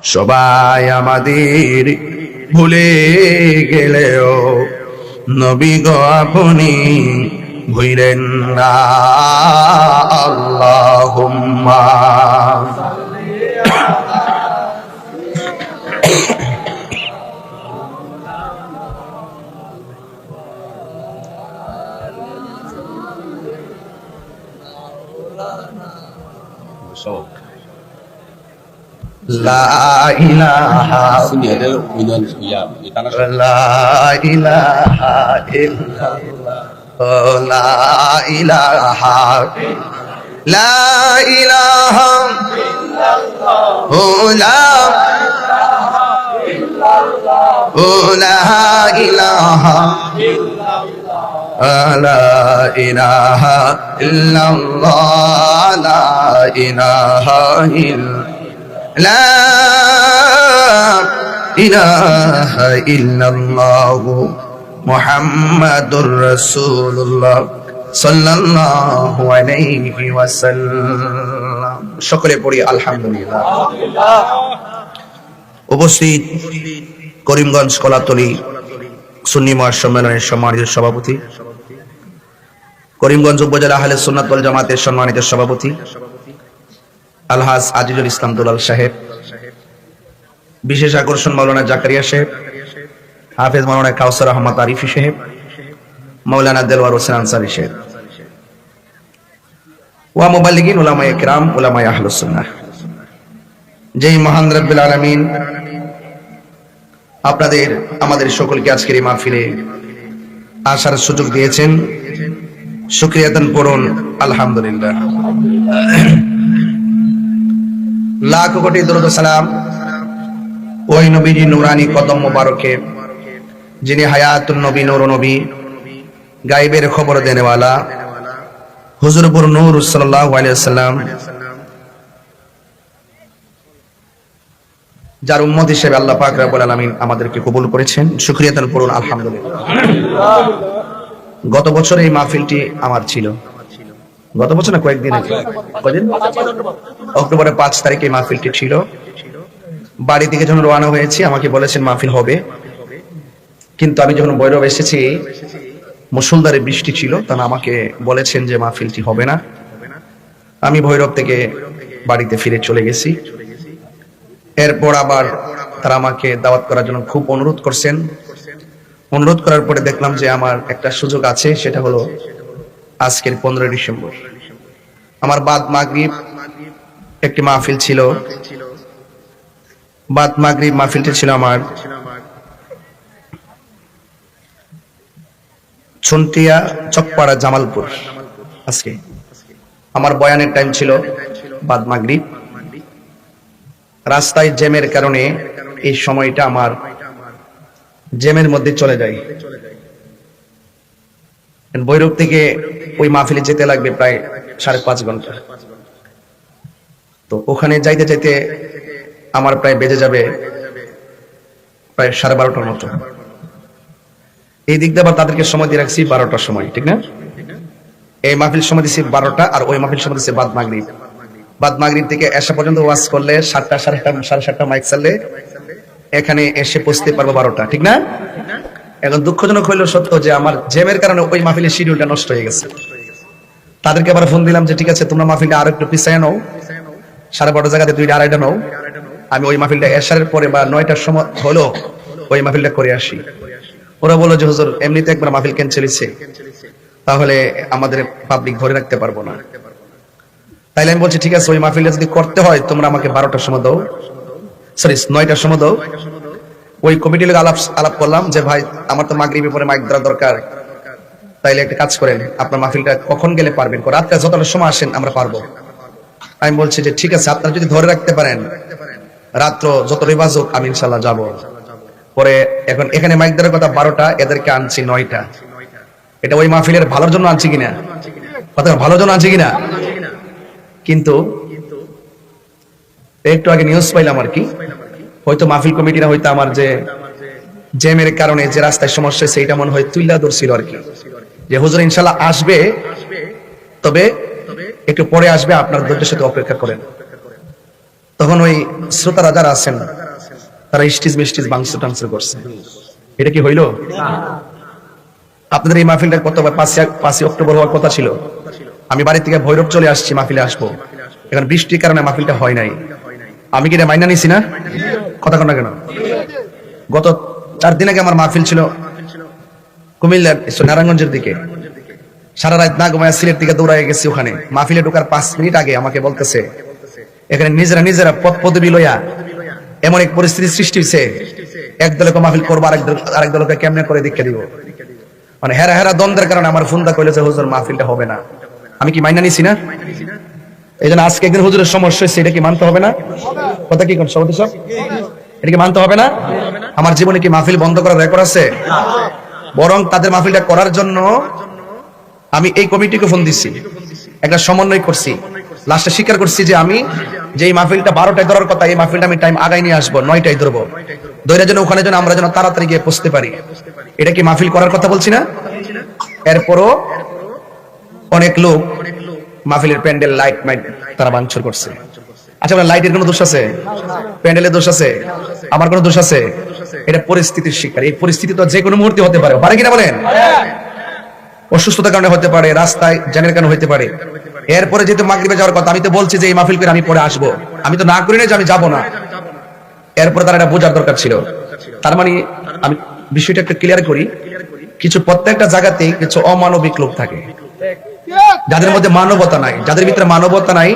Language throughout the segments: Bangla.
সবাই আমাদের ভুলে গেলেও নবী গো আপনি ভুলেন না। আল্লাহুম্মা লা ইলাহা লা ইলাহা ইল্লাল্লাহ লা ইলাহা লা ইলাহা ইল্লাল্লাহ লা ইলাহা লা ইলাহা ইল্লাল্লাহ লা ইলাহা লা ইলাহা ইল্লাল্লাহ মুহাম্মাদুর রাসূলুল্লাহ সাল্লাল্লাহু আলাইহি ওয়াসাল্লাম। সকলে পড়ি আলহামদুলিল্লাহ। উপস্থিত করিমগঞ্জ কলাতলী সুন্নি মহাসম্মেলনের সম্মানিত সভাপতি, করিমগঞ্জ উপজেলা আহলে সুন্নাত ওয়াল জামাতের সম্মানিত সভাপতি আলহাজ আজিজুল ইসলাম দুলাল সাহেব, বিশেষ আকর্ষণ মাওলানা জাকারিয়া সাহেব, হাফেজ মাওলানা কাউসার আহমদ আরিফি সাহেব, মাওলানা দেলওয়ার হোসেন আনসারী সাহেব, ওয়া মুবাল্লিগিন উলামায়ে কিরাম, উলামায়ে আহলুস সুন্নাহ। যেই মহান রব্বুল আলামিন আপনাদের আমাদের সকলকে আজকের এই মাহফিলে আসার সুযোগ দিয়েছেন, শুকরিয়া আদান করুন আলহামদুলিল্লাহ। লাখ কোটি দরুদ ও সালাম ওই নবীজি নূরানি কদম মোবারকে, যিনি হায়াতুন নবী, নূর নবী, গায়বের খবর দেনেওয়ালা হুজুরপুর নূর সাল্লাল্লাহু আলাইহি ওয়াসাল্লাম, যার উম্মত হিসেবে আল্লাহ পাক রব্বুল আলামিন আমাদেরকে কবুল করেছেন, শুকরিয়া আদান করুন আলহামদুলিল্লাহ। গত বছর এই মাহফিলটি আমার ছিল, গত বছর না কয়েকদিন আগে, কয়দিন, অক্টোবরের 5 তারিখে এই মাহফিলটি ছিল। বাড়ি থেকে যখন রওনা হয়েছি আমাকে বলেছেন মাহফিল হবে, কিন্তু আমি যখন ভৈরব এসেছি মুষলধারে বৃষ্টি ছিল, তারা আমাকে বলেছেন যে মাহফিলটি হবে না। আমি ভৈরব থেকে বাড়িতে ফিরে চলে গেছি। এরপর আবার তারা আমাকে দাওয়াত করার জন্য খুব অনুরোধ করছেন। অনুরোধ করার পরে দেখলাম যে আমার একটা সুযোগ আছে, সেটা হলো আজকের 15 ডিসেম্বর আমার বাদ মাগরিব একটি মাহফিল ছিল। বাদ মাগরিব মাহফিলটি ছিল আমার ছুনটিয়া চকপাড়া জামালপুর। আজকে আমার বয়ানের টাইম ছিল বাদ মাগরিব। রাস্তায় জ্যামের কারণে এই সময়টা আমার জ্যামের মধ্যে চলে যায়। ভৈরব থেকে ওই মাহফিলে যেতে লাগবে প্রায় 5.5 ঘন্টা। তো ওখানে যাইতে যাইতে আমার প্রায় বেজে যাবে প্রায় 12:30টার মতো। এই দিক দিয়ে আবার তাদেরকে সময় দিয়ে রাখছি 12টার সময়, ঠিক না? এই মাহফিল সময় দিচ্ছি 12টা, আর ওই মাহফিল সময় দিচ্ছি বাদ মাগরিব। বাদ মাগরিব থেকে এসা পর্যন্ত ওয়াজ করলে 7টা, 7:30 মাইক চাললে এখানে এসে পৌঁছতে পারবো 12টা, ঠিক না? এখন দুঃখজনক হইল সত্য যে আমার জ্যামের কারণে ওই মাহফিলের শিডিউলটা নষ্ট হয়ে গেছে। তাদেরকে আবার ফোন দিলাম যে ঠিক আছে, তোমরা মাহফিলটা আরো একটু পিছায় নাও, 12:30 জায়গাতে 2টা 2:30 নাও, আমি ওই মাহফিলটা এশারের পরে বা 9টার সময় হলো ওই মাহফিলটা করে আসি। ওরা বললো যে হুজুর এমনিতে একবার মাহফিল ক্যান্সেল হয়েছে, তাহলে আমাদের পাবলিক ধরে রাখতে পারবো না। তাইলে আমি বলছি ঠিক আছে, ওই মাহফিলটা যদি করতে হয় তোমরা আমাকে 12টার সময় দাও, সরি 9টার সময় দাও। ওই কমিটির লোক আলাপ করলাম যে ভাই আমার তো মাগরিবের পরে মাইক দেওয়া দরকার, তাইলে একটা কাজ করেন, আপনার মাহফিলটা কখন গেলে পারবেন, রাতটা যতটা সময় আসেন আমরা পারবো। আমি বলছি যে ঠিক আছে, আপনারা যদি ধরে রাখতে পারেন রাত্র যত রিবাজ হোক আমি ইনশাল্লাহ যাবো। পরে এখন এখানে মাইক দেওয়ার কথা 12টা, এদেরকে আনছি 9টা। এটা ওই মাহফিলের ভালোর জন্য আনছি কিনা, কথা ভালোর জন্য আনছি কিনা? কিন্তু একটু আগে নিউজ পাইলাম আর কি, হয়তো মাহফিল কমিটিরা হয়তো আমার যে জ্যামের কারণে যে রাস্তায় সমস্যা সেইটা মনে হয় তুইলা ধরছিল আর কি, যে হুজুর ইনশাল্লাহ আসবে, তবে একটু পরে আসবে, আপনার ধৈর্যের সাথে অপেক্ষা করেন। তো তখন ওই শ্রোতারা যারা আছেন তারা স্টেজ বেস্টেজ ভাঙচুর টাংচুর করছে। এটা কি হইলো? আপনাদের এই মাহফিলটা কত 5 অক্টোবর হওয়ার কথা ছিল। আমি বাড়ি থেকে ভৈরব চলে আসছি মাহফিলে আসবো, এখন বৃষ্টির কারণে মাহফিলটা হয় নাই। আমি কি এটা মাইনা নিছি না? কথা কন না কেন? গত 4 দিন আগে আমার মাহফিল ছিল কুমিল্লার নারায়ণগঞ্জের দিকে। সারা রাত না ঘুমায় সিলেট দিকে দৌড়ায় গেছি। ওখানে মাহফিলে ঢোকার 5 মিনিট আগে আমাকে বলতেছে এখানে নিজেরা পদ পদবি লইয়া এমন এক পরিস্থিতি সৃষ্টি হয়েছে, এক দলকে মাহফিল করবো, আরেক দলকে কেমনে করে দীক্ষা দিব। মানে হেরা দ্বন্দ্বের কারণে আমার ফোনটা কইলে যে হুজুর মাহফিলটা হবে না। আমি কি মাইনা নিছি না? এই জন্য আজকে একদিন হুজুরের সমস্যা হয়েছে, এটা কি মানতে হবে না? কথা কি কোন সভাপতি সাহেব, এটা কি মানতে হবে না? আমার জীবনে কি মাহফিল বন্ধ করার রেকর্ড আছে? বরং তাদের মাহফিলটা করার জন্য আমি এই কমিটিকে ফোন দিছি, একটা সমন্বয় করছি, লাস্টে স্বীকার করছি যে আমি যে এই মাহফিলটা 12টায় ধরার কথা, এই মাহফিলটা আমি টাইম আগাই নিয়ে আসবো, 9টায় ধরবো, দৈরা যেন ওখানে যেন আমরা যেন তাড়াতাড়ি গিয়ে পৌঁছতে পারি। এটা কি মাহফিল করার কথা বলছি না? এরপরও অনেক লোক মাহফিলের প্যান্ডেল লাইট তারা ভাঙচুর করছে। আচ্ছা, লাইটের কোনো দোষ আছে? প্যান্ডেলের দোষ আছে? আমার কোনো দোষ আছে? এটা পরিস্থিতির শিকার। এই পরিস্থিতি তো যে কোনো মুহূর্তে হতে পারে, পারে কিনা বলেন? অসুস্থতার কারণে হতে পারে, রাস্তায় জ্যামের কারণে হতে পারে। এরপরে যেহেতু মাগরিবে যাওয়ার কথা, আমি তো বলছি যে এই মাহফিল করে আমি পরে আসবো, আমি তো না করি না যে আমি যাবো না। এরপরে তার এটা বোঝার দরকার ছিল। তার মানে আমি বিষয়টা একটু ক্লিয়ার করি, কিছু প্রত্যেকটা জায়গাতেই কিছু অমানবিক লোক থাকে, যাদের মধ্যে মানবতা নাই, যাদের ভিতরে মানবতা নাই,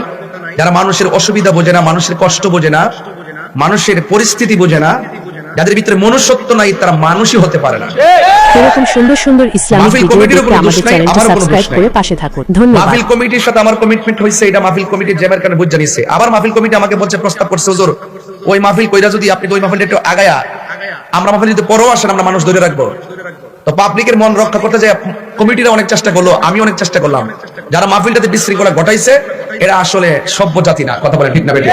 যারা মানুষের অসুবিধা বোঝে না, মানুষের কষ্ট বোঝে না, মানুষের পরিস্থিতি বোঝে না, যাদের ভিতরে মনুষ্যত্ব নাই, তারা মানুষই হতে পারে না। এরকম সুন্দর সুন্দর ইসলামিক ভিডিও দেখতে আমাদের চ্যানেলটি সাবস্ক্রাইব করে পাশে থাকুন। ধন্যবাদ। মাহফিল কমিটির সাথে আমার কমিটমেন্ট হইছে, এটা মাহফিল কমিটির জ্যামের কারণে বুঝ জানিছে। আবার মাহফিল কমিটি আমাকে বলছে, প্রস্তাব করছে, হুজুর ওই মাহফিল কইরা যদি আপনি ওই মাহফিলটা একটু আগায়া আমরা মাহফিল যদি পরেও আসেন আমরা মানুষ ধরে রাখবো। তো পাবলিকের মন রক্ষা করতে যায় কমিটিরা অনেক চেষ্টা করলো, আমি অনেক চেষ্টা করলাম। যারা মাহফিলটাতে বিশৃঙ্খলা ঘটাইছে এরা আসলে সভ্য জাতি না। কথা বলে ঠিক না বেটি?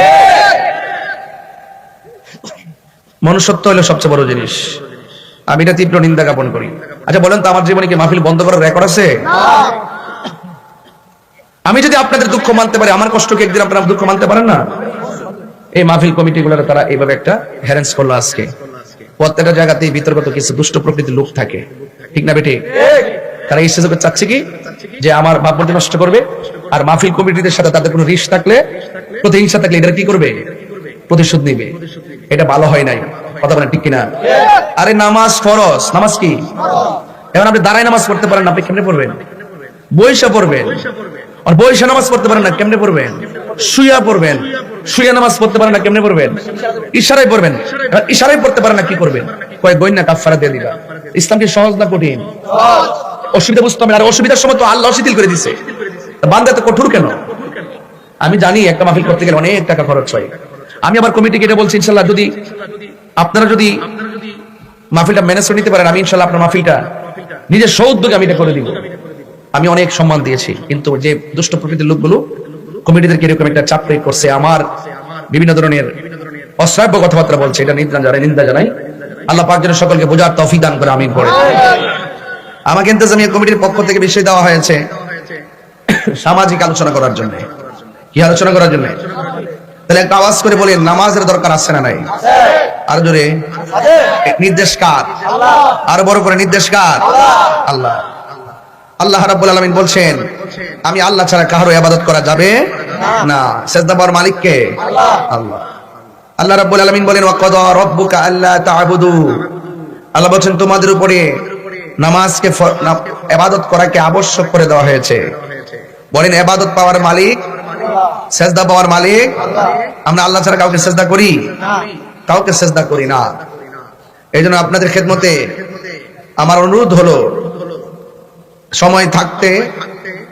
মনুষ্যত্ব হলো সবচেয়ে বড় জিনিস, আমি এটা তীব্র নিন্দা জ্ঞাপন করি। আচ্ছা বলেন তো, আমার জীবনে কি মাহফিল বন্ধ করার রেকর্ড আছে? আমি যদি আপনাদের দুঃখ মানতে পারি, আমার কষ্ট কি একদিন আপনারা দুঃখ মানতে পারেন না? এই মাহফিল কমিটিগুলোর তারা এইভাবে একটা হ্যারেন্স করলো। আজকে প্রত্যেকটা জায়গাতেই বিতর্কিত কিছু দুষ্ট প্রকৃতির লোক থাকে, ঠিক না বেটি? তারা এই সুযোগে চাচ্ছে কি যে আমার ভাবমূর্তি নষ্ট করবে, আর মাহফিল কমিটিদের সাথে তাদের কোনো রিশ থাকলে, প্রতিহিংসা থাকলে এটা কি করবে? প্রতিশোধ নিবে। এটা ভালো হয় নাই। কথা বলেন ঠিক কিনা? আরে নামাজ ফরজ, নামাজ কি? এখন আপনি দাঁড়ায় নামাজ পড়তে পারেন না, আপনি কেমনে পড়বেন? বৈশা পড়বেন। আর বৈশা নামাজ পড়তে পারেন না, কেমনে পড়বেন? শুয়া পড়বেন। শুয়া নামাজ পড়তে পারেন না, কেমনে পড়বেন? ইশারায় পড়বেন। ইশারায় পড়তে পারেন না, কি করবেন? কয় গইনা কাফারা দিয়ে দিবা। ইসলাম কি সহজ না কঠিন? অসুবিধা বুঝতে হবে। আর অসুবিধার সময় তো আল্লাহ শিথিল করে দিছে, বান্দা তো কঠোর কেন? আমি জানি একটা মাহফিল করতে গেলে অনেক টাকা খরচ হয়। আমি আবার কমিটিকে এটা বলছি, ইনশাল্লাহ যদি আপনারা যদি মাহফিলটা ম্যানেজ করে নিতে পারেন, আমি ইনশাল্লাহ আপনার মাহফিলটা নিজের সৌদ্যোগে আমি এটা করে দিব। আমি অনেক সম্মান দিয়েছি, কিন্তু যে দুষ্ট প্রকৃতির লোকগুলো কমিটিদেরকে এরকম একটা চাপ প্রয়োগ করছে, আমার বিভিন্ন ধরনের অশ্রাব্য কথাবার্তা বলছে, এটা নিন্দা জানাই। আল্লাহ পাক যেন সকলকে বোঝার তৌফিক দান করে, আমিন করে। আমাকে ইন্তেজামিয়া কমিটির পক্ষ থেকে বিষয় দেওয়া হয়েছে সামাজিক আলোচনা করার জন্য। কি আলোচনা করার জন্য? তাহলে একটা আওয়াজ করে বলেন, নামাজের দরকার আছে না নাই? আর জোরে নির্দেশ কার? আর বড় করে নির্দেশ কার? আল্লাহ। আল্লাহ রাব্বুল আলামিন বলছেন, আমি আল্লাহ ছাড়া কারো ইবাদত করা যাবে না। সিজদা পাওয়ার মালিক কে? আল্লাহ। আল্লাহ রাব্বুল আলামিন বলেন, ওয়া কাদা রাব্বুকা আল্লা তা'বুদু। আল্লাহ বলেন তোমাদের উপরে নামাজকে ইবাদত করাকে আবশ্যক করে দেওয়া হয়েছে। বলেন ইবাদত পাওয়ার মালিক, সিজদা পাওয়ার মালিক আল্লাহ। আমরা আল্লাহ ছাড়া কাউকে সিজদা করি না, কাউকে সিজদা করি না। এইজন্য আপনাদের খেদমতে আমার অনুরোধ হলো, সময় থাকতে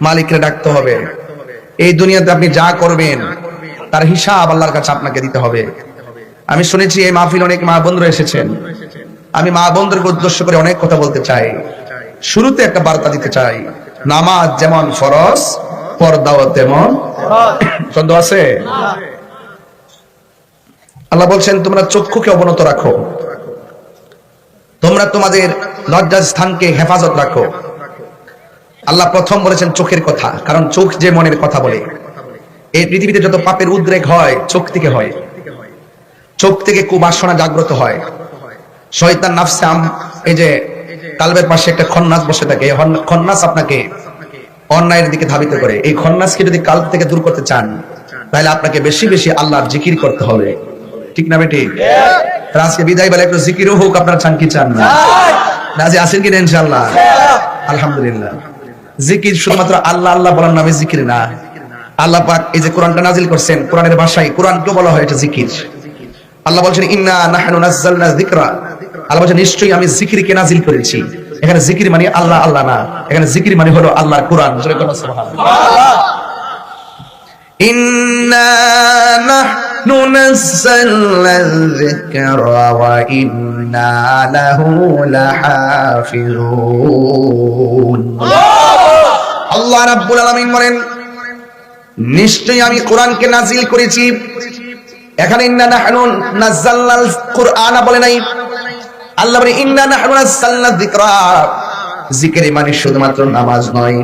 মালিককে ডাকতে হবে। এই দুনিয়াতে আপনি যা করবেন তার হিসাব আল্লাহর কাছে আপনাকে দিতে হবে। আমি শুনেছি এই মাহফিল অনেক মা বোনরা এসেছেন, আমি মা বোনদেরকে উদ্দেশ্য করে অনেক কথা বলতে চাই। শুরুতে একটা বার্তা দিতে চাই, নামাজ যেমন ফরজ, পর্দাও তেমন। সন্দেহ আছে? আল্লাহ বলছেন, তোমরা চক্ষুকে অবনত রাখো, তোমরা তোমাদের লজ্জার স্থানকে হেফাজত রাখো। আল্লাহ প্রথম বলেছেন চোখের কথা, কারণ চোখ যে মনের কথা বলে। এই পৃথিবীতে যত পাপের উদ্রেক হয় চোখ থেকে হয়। চোখ থেকে কুবাসনা জাগ্রত হয়। শয়তান নাফসে এই যে কালবের পাশে একটা খন্নাস বসে থাকে, এই খন্নাস আপনাকে অন্যায়ের দিকে ধাবিত করে। এই খন্নাসকে যদি কালব থেকে দূর করতে চান তাহলে আপনাকে বেশি বেশি আল্লাহর জিকির করতে হবে, ঠিক না বেটি? আজকে বিদায় বেলা একটু জিকিরও হোক, আপনারা চান কি চান না? রাজি আছেন কিনা ইনশাআল্লাহ? আলহামদুলিল্লাহ। জিকির শুধুমাত্র আল্লাহ আল্লাহ বলার নামে জিকির না। আল্লাহ পাক এই যে কোরআনটা নাজিল করছেন, কোরআনের ভাষায় কোরআনকে বলা হয় এটা জিকির। আল্লাহ বলছেন ইন্না নাহনু নাযালনা যিকরা, আল্লাহ বলছেন নিশ্চয়ই আমি জিকিরকে নাজিল করেছি। এখানে জিকির মানে আল্লাহ আল্লাহ না, এখানে জিকির মানে হলো আল্লাহর কোরআন। জোরে বলো সুবহানাল্লাহ। ইন্না নাহনু নাযালনা যিকরা ওয়া ইন্না লাহু লাহাফিজুন। আল্লাহ রাব্বুল আলামিন বলেন নিশ্চয়ই আমি কোরআনকে নাজিল করেছি। এখানে ইন্না নাহনু নাযালনাল কুরআন বলে নাই, আল্লাহ বলে ইন্না নাহনু নাযালনা যিকরা। জিকির মানে শুধুমাত্র নামাজ নয়,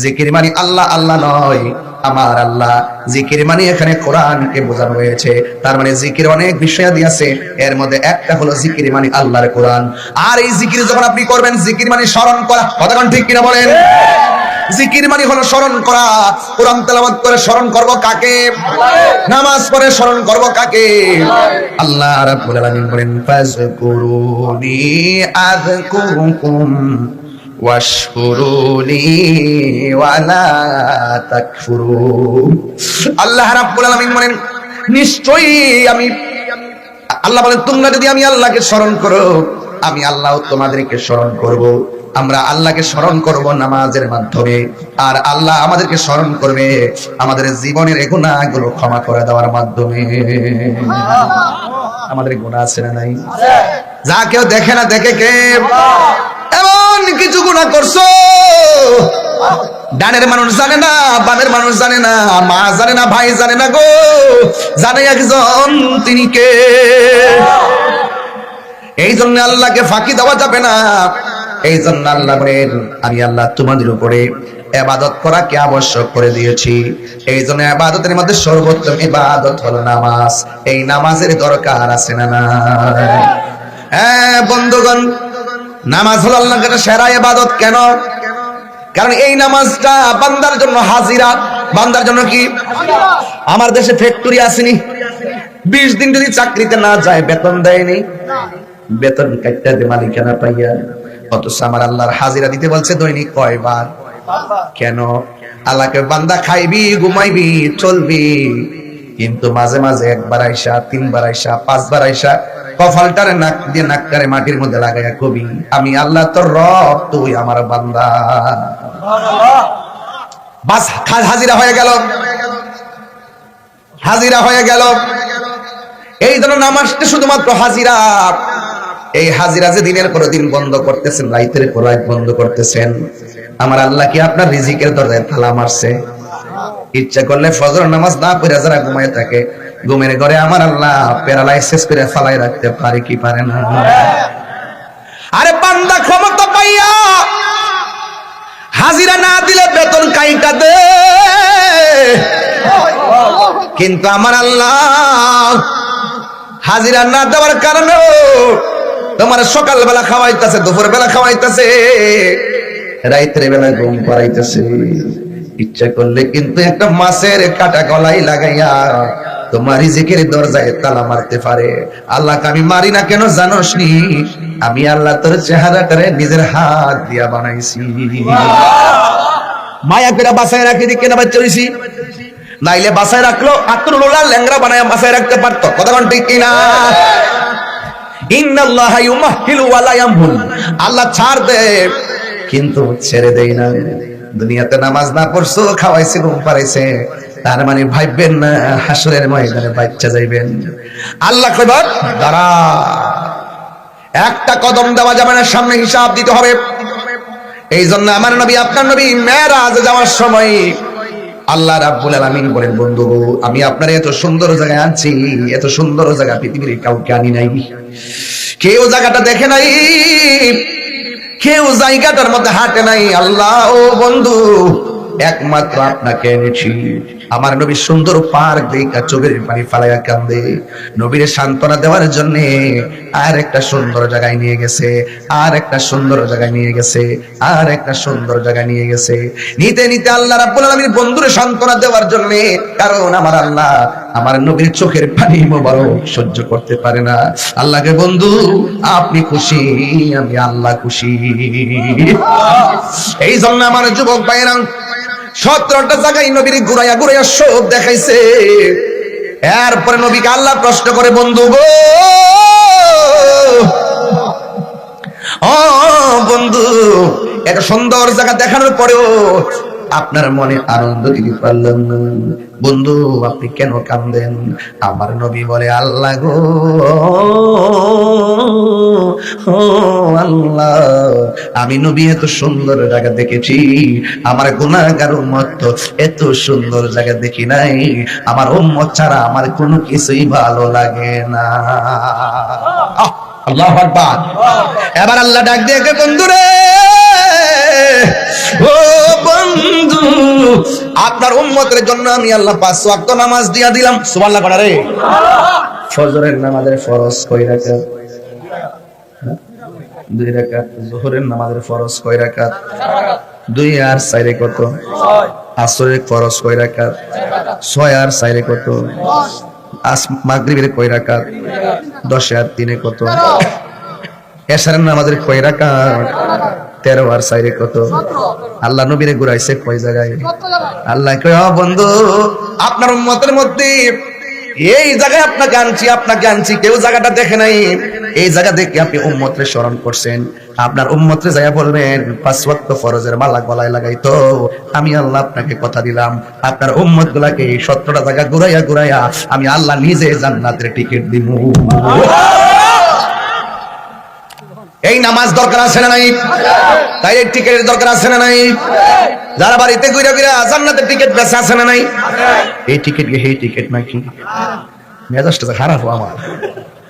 জিকির মানে আল্লাহ আল্লাহ নয়, আমার আল্লাহ। জিকির মানে এখানে কোরআনকে বোঝানো হয়েছে। তার মানে জিকির অনেক বিষয়াদি আছে, এর মধ্যে একটা হলো জিকির মানে আল্লাহর কোরআন। আর এই জিকির যখন আপনি করবেন, জিকির মানে স্মরণ করা। কথা কোন ঠিক কিনা বলেন? জিকির মানে হলো স্মরণ করা। কোরআন তেলাওয়াত করে স্মরণ করব কাকে? নামাজ পড়ে স্মরণ করব কাকে? আল্লাহ রাব্বুল আলামিন বলেন ফাযকুরুনি আযকুরুকুম ওয়াশকুরুনি ওয়ালা তাকফুরুন। আল্লাহ রাব্বুল আলামিন বলেন নিশ্চয়ই আমি আল্লাহ বলেন তোমরা যদি আমি আল্লাহকে স্মরণ করো, আমি আল্লাহ তোমাদেরকে স্মরণ করব। আমরা আল্লাহকে স্মরণ করব নামাজের মাধ্যমে, আর আল্লাহ আমাদেরকে স্মরণ করবে আমাদের জীবনের গুনাহগুলো ক্ষমা করে দেওয়ার মাধ্যমে। আমাদের গুনাহ আছে না নাই? যা কেউ দেখে না, দেখে কে? এমন কিছু গুনাহ করছো ডানের মানুষ জানে না, বামের মানুষ জানে না, মা জানে না, ভাই জানে না গো, জানে একজন, তিনি কে? এই জন্য আল্লাহকে ফাঁকি দেওয়া যাবে না। এই জন্য আল্লাহ বলেন আমি আল্লাহ তোমাদের উপরে ইবাদত করাকে আবশ্যক করে দিয়েছি। এই জন্য ইবাদতের মধ্যে সর্বোত্তম ইবাদত হলো নামাজ। এই নামাজের দরকার আছে না নাই? হ্যাঁ বন্ধুগণ, নামাজ হলো আল্লাহর কাছে সেরা ইবাদত। কেন? কারণ এই নামাজটা বান্দার জন্য হাজিরা। বান্দার জন্য কি? আমার দেশে ফ্যাক্টরি আসেনি, 20 দিন যদি চাকরিতে না যায় বেতন দেয়নি, বেতন কাটতে দে মালিকানা পাইয়া। অথচ আমার আল্লাহর হাজিরা দিতে বলছে দৈনিক কয়বার? কেন? আল্লাহকে বান্দা খাইবি, ঘুমাইবি, চলবি, কিন্তু মাঝে মাঝে একবার আইসা, 3 বার আইসা, 5 বার আইসা কপালটারে নাক দিয়ে নাকটারে মাটির মধ্যে লাগাইয়া কবি আমি আল্লাহ তোর রব, তুই আমার বান্দা। বাস হাজিরা হয়ে গেল, হাজিরা হয়ে গেল। এই জন্য নামাজটা শুধুমাত্র হাজিরা। এই হাজিরা যে দিনের পর দিন বন্ধ করতেছেন, রাইতের পর রাত বন্ধ করতেছেন, আমার আল্লাহ কি আপনার রিজিকের দরজায় তালা মারছে? ইচ্ছা করলে ফজর নামাজ না পড়ে যারা ঘুমায় থাকে, ঘুমের ঘরে আমার আল্লাহ প্যারালাইসিস করে ফালাই রাখতে পারে কি পারে না? আরে বান্দা ক্ষমতা পাইয়া হাজিরা না দিলে বেতন কাইটা দে, কিন্তু আমার আল্লাহ হাজিরা না দেওয়ার কারণে তোমার সকাল বেলা খাওয়াইতেছে, দুপুর বেলা খাওয়াইতেছে, রাইতের বেলা ঘুম পাড়াইতেছে। ইচ্ছা করলে কিন্তু একটা মাছের কাটা গলায় লাগাইয়া তোমার রিজিকের দরজায় তালা মারতে পারে। আল্লাহকে আমি মারি না কেন জানোস নি? আমি আল্লাহ তোর চেহারাটারে নিজের হাত দিয়া বানাইছি, মায়া করে বাসায় রাখি দিকে না বাচ্চা হইছি। নাইলে বাসায় রাখলো আতরুল্লাহ ল্যাংরা বানায় বাসায় রাখতে পারতো। কথা কোন ঠিক কিনা? ইন্নাল্লাহা ইউমাহিলু ওয়া লা ইয়ামহুল, আল্লাহ ছাড় দে কিন্তু ছেড়ে দেই না। দুনিয়াতে নামাজ না পড়ছো, খাওয়াইছে, ঘুম পাড়াইছে, তার মানে ভাববেন না হাসরের ময়দানে বাচ্চা যাইবেন। আল্লাহ কইবার দাঁড়া, একটা কদম দেওয়া যাবে না, সামনে হিসাব দিতে হবে। এই জন্য আমার নবী, আপনার নবী মেরাজে যাওয়ার সময় আল্লাহ রাব্বুল আলামিন বলেন বন্ধু আমি আপনার এত সুন্দর জায়গায় আনছি, এত সুন্দর জায়গা পৃথিবীর কাউকে আনি নাই, কেউ জায়গাটা দেখে নাই, কেউ জায়গাটার মধ্যে হাঁটে নাই। আল্লাহ ও বন্ধু একমাত্র আপনাকে এনেছি। আমার নবী সুন্দর পার্ক দেখা চোখের পানি ফালাইয়া কান্দে। নবীর সান্ত্বনা দেওয়ার জন্য আর একটা সুন্দর জায়গায় নিয়ে গেছে, আর একটা সুন্দর জায়গায় নিয়ে গেছে, আর একটা সুন্দর জায়গায় নিয়ে গেছে। নিতে নিতে আল্লাহ রাব্বুল আলামিন বন্ধুরে সান্ত্বনা দেওয়ার জন্য, কারণ আমার আল্লাহ আমার নবীর চোখের পানি মোবারক সহ্য করতে পারে না। আল্লাহকে বন্ধু আপনি খুশি, আমি আল্লাহ খুশি। এই জন্য আমার যুবক ভাইরা 17টা জায়গায় নবীর ঘুরাইয়া ঘুরাইয়া সব দেখাইছে। এরপরে নবীকে আল্লাহ প্রশ্ন করে, বন্ধু গো, ও বন্ধু, এত সুন্দর জায়গা দেখানোর পরেও আপনার মনে আনন্দ দিতে পারলাম না, বন্ধু আপনি কেন কাঁদেন? আমার নবী বলে, আল্লাহ গো, ও আল্লাহ, আমি নবী এত সুন্দর জায়গা দেখেছি, আমার গুনাহগার উম্মত এত সুন্দর জায়গা দেখি নাই। আমার উম্মত ছাড়া আমার কোনো কিছুই ভালো লাগে না। আল্লাহু আকবার। এবার আল্লাহ ডাক দিয়ে, বন্ধু রে, ও বন্ধু, আপনার উম্মতের জন্য আমি আল্লাহ 5 ওয়াক্ত নামাজ দিয়া দিলাম। সুবহানাল্লাহ করা রে। ফজরের নামাজের ফরজ কয় রাকাত? 2 রাকাত। যোহরের নামাজের ফরজ কয় রাকাত? 2 আর 4 কত? 6। আসরের ফরজ কয় রাকাত? 6 আর 4 কত? মাগরিবের কয় রাকাত? 10 আর 3 কত? এশারের নামাজের কয় রাকাত? 13 আর 4 কত? আল্লাহ নবীরে ঘুরাইছে কয় জায়গায়? আল্লাহ কয়, ও বন্ধু, আপনার উম্মতের মধ্যে এই জায়গায় আপনাকে আনছি, কেউ জায়গাটা দেখে নাই। এই জায়গা দেখে আপনি উম্মতরে স্মরণ করছেন। আপনার উম্মতরে যাইয়া বলবেন 5 ওয়াক্ত ফরজের মালা গলায় লাগাইতো। আমি আল্লাহ আপনাকে কথা দিলাম, আপনার উম্মত গুলাকে 17টা জায়গা ঘুরাইয়া ঘুরাইয়া আমি আল্লাহ নিজে জান্নাতের টিকিট দিব। এই নামাজ দরকার আছে না নাই? তাই এই টিকিটের দরকার আছে না নাই? যারা বাড়িতে ঘুরে ঘুরে জান্নাতের টিকিট বেচা আছে না নাই? এই টিকিট এই টিকিট নাকি? মেজাজটা খারাপ আমার।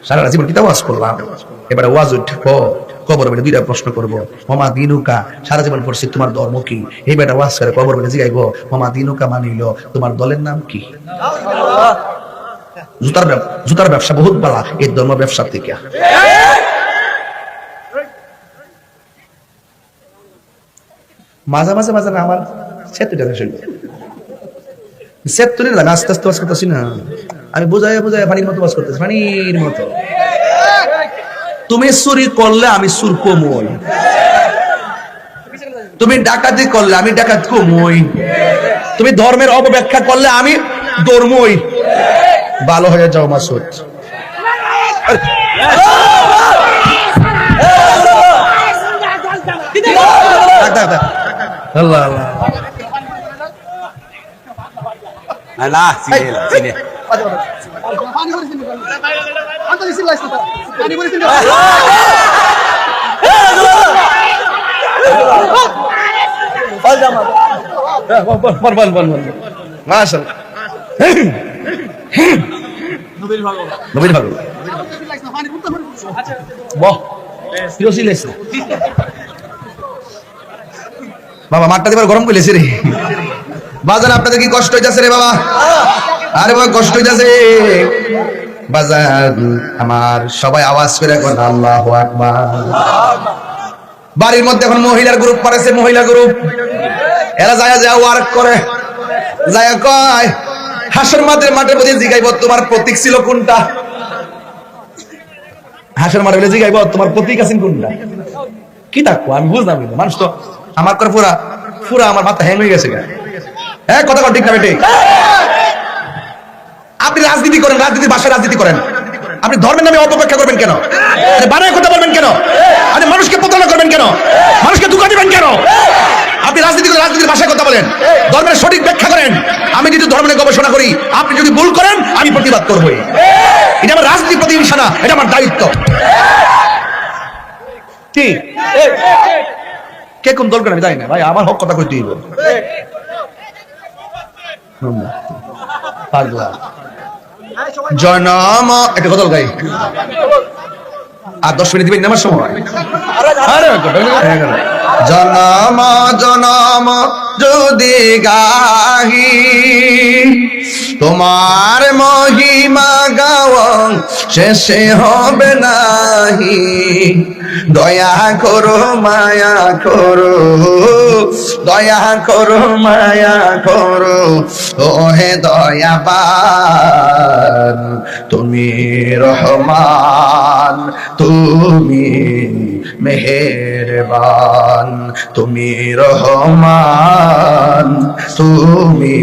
সারা জীবন কিতাব ওয়াজ করলাম, এবারে ওয়াজ উঠবো, কবর বেড়ে 2টা প্রশ্ন করবো। মামা দিনুকা, সারা জীবন পড়ছি তোমার ধর্ম কি? এই বেটা ওয়াজ করে কবর বেড়ে জিগাইবো, মামা দিনুকা মানিল, তোমার দলের নাম কি? জুতার ব্যবসা বহুত বালা এই ধর্ম ব্যবসা থেকে। মাঝে মাঝে মাঝে না আমার 76 লাগে, আস্তে আস্তে বাস করতেছি না আমি, বুঝাই পানির মতো বাস করতেছি, পানির মতো। তুমি চুরি করলে আমি চুর কমই, তুমি ডাকাতি করলে আমি ডাকাত কমই, তুমি ধর্মের অপব্যাখ্যা করলে আমি ধর্মই। ভালো হয়ে যাও মাসুদ। আল্লাহ আল্লাহ আল্লাহ চিনে চিনে বাবা মাঠটা দিবার গরম করেছে রে বাজান, আপনাদের কি কষ্ট হইতাছে রে বাবা? আরে বাবা কষ্ট হইতাছে বাজান আমার। সবাই আওয়াজ করে এখন আল্লাহু আকবার। বাড়ির মধ্যে এখন মহিলার গ্রুপ পারেছে, মহিলা গ্রুপ, এরা যায় ওয়ার্ক করে, যায় কয় হাসর মাঠের মধ্যে জিগাইব তোমার প্রতীক ছিল কোনটা? হাসর মাঠে বলে জিগাইব তোমার প্রতীক আছেন কোনটা? কি থাকবো আমি বুঝলাম, মানুষ তো আমার করে পুরা আমার মাথা হ্যাং হয়ে গেছে। হ্যাঁ কথা ঠিক না বেটে? আপনি রাজনীতি করেন, রাজনীতির ভাষায় রাজনীতি করেন, আপনি ধর্মের নামে অপব্যাখ্যা করবেন কেন? বানায় কথা বলবেন কেন? আপনি মানুষকে প্রতারণা করবেন কেন? মানুষকে ধোঁকা দিবেন কেন? আপনি রাজনীতি করে রাজনীতির ভাষায় কথা বলেন, ধর্মের সঠিক ব্যাখ্যা করেন। আমি যদি ধর্মের গবেষণা করি, আপনি যদি ভুল করেন আমি প্রতিবাদ করবো। এটা আমার রাজনীতির প্রতিহিংসা না, এটা আমার দায়িত্ব। ঠিক কে কোন দল করে আমি জানি না ভাই, আমার হক কথা কইতে হইব। জনম একটা কথা গাই, আর 10 মিনিট দিবেন আমার সময়। জনম জনম যদি গাহি তোমার মহিমা গাওয়া শেষে হবে নাহি দয়া করো মায়া করো দয়া করো মায়া করো ওহে দয়াবান তুমি রহমান তুমি মেহেরবান তুমি রহমান তুমি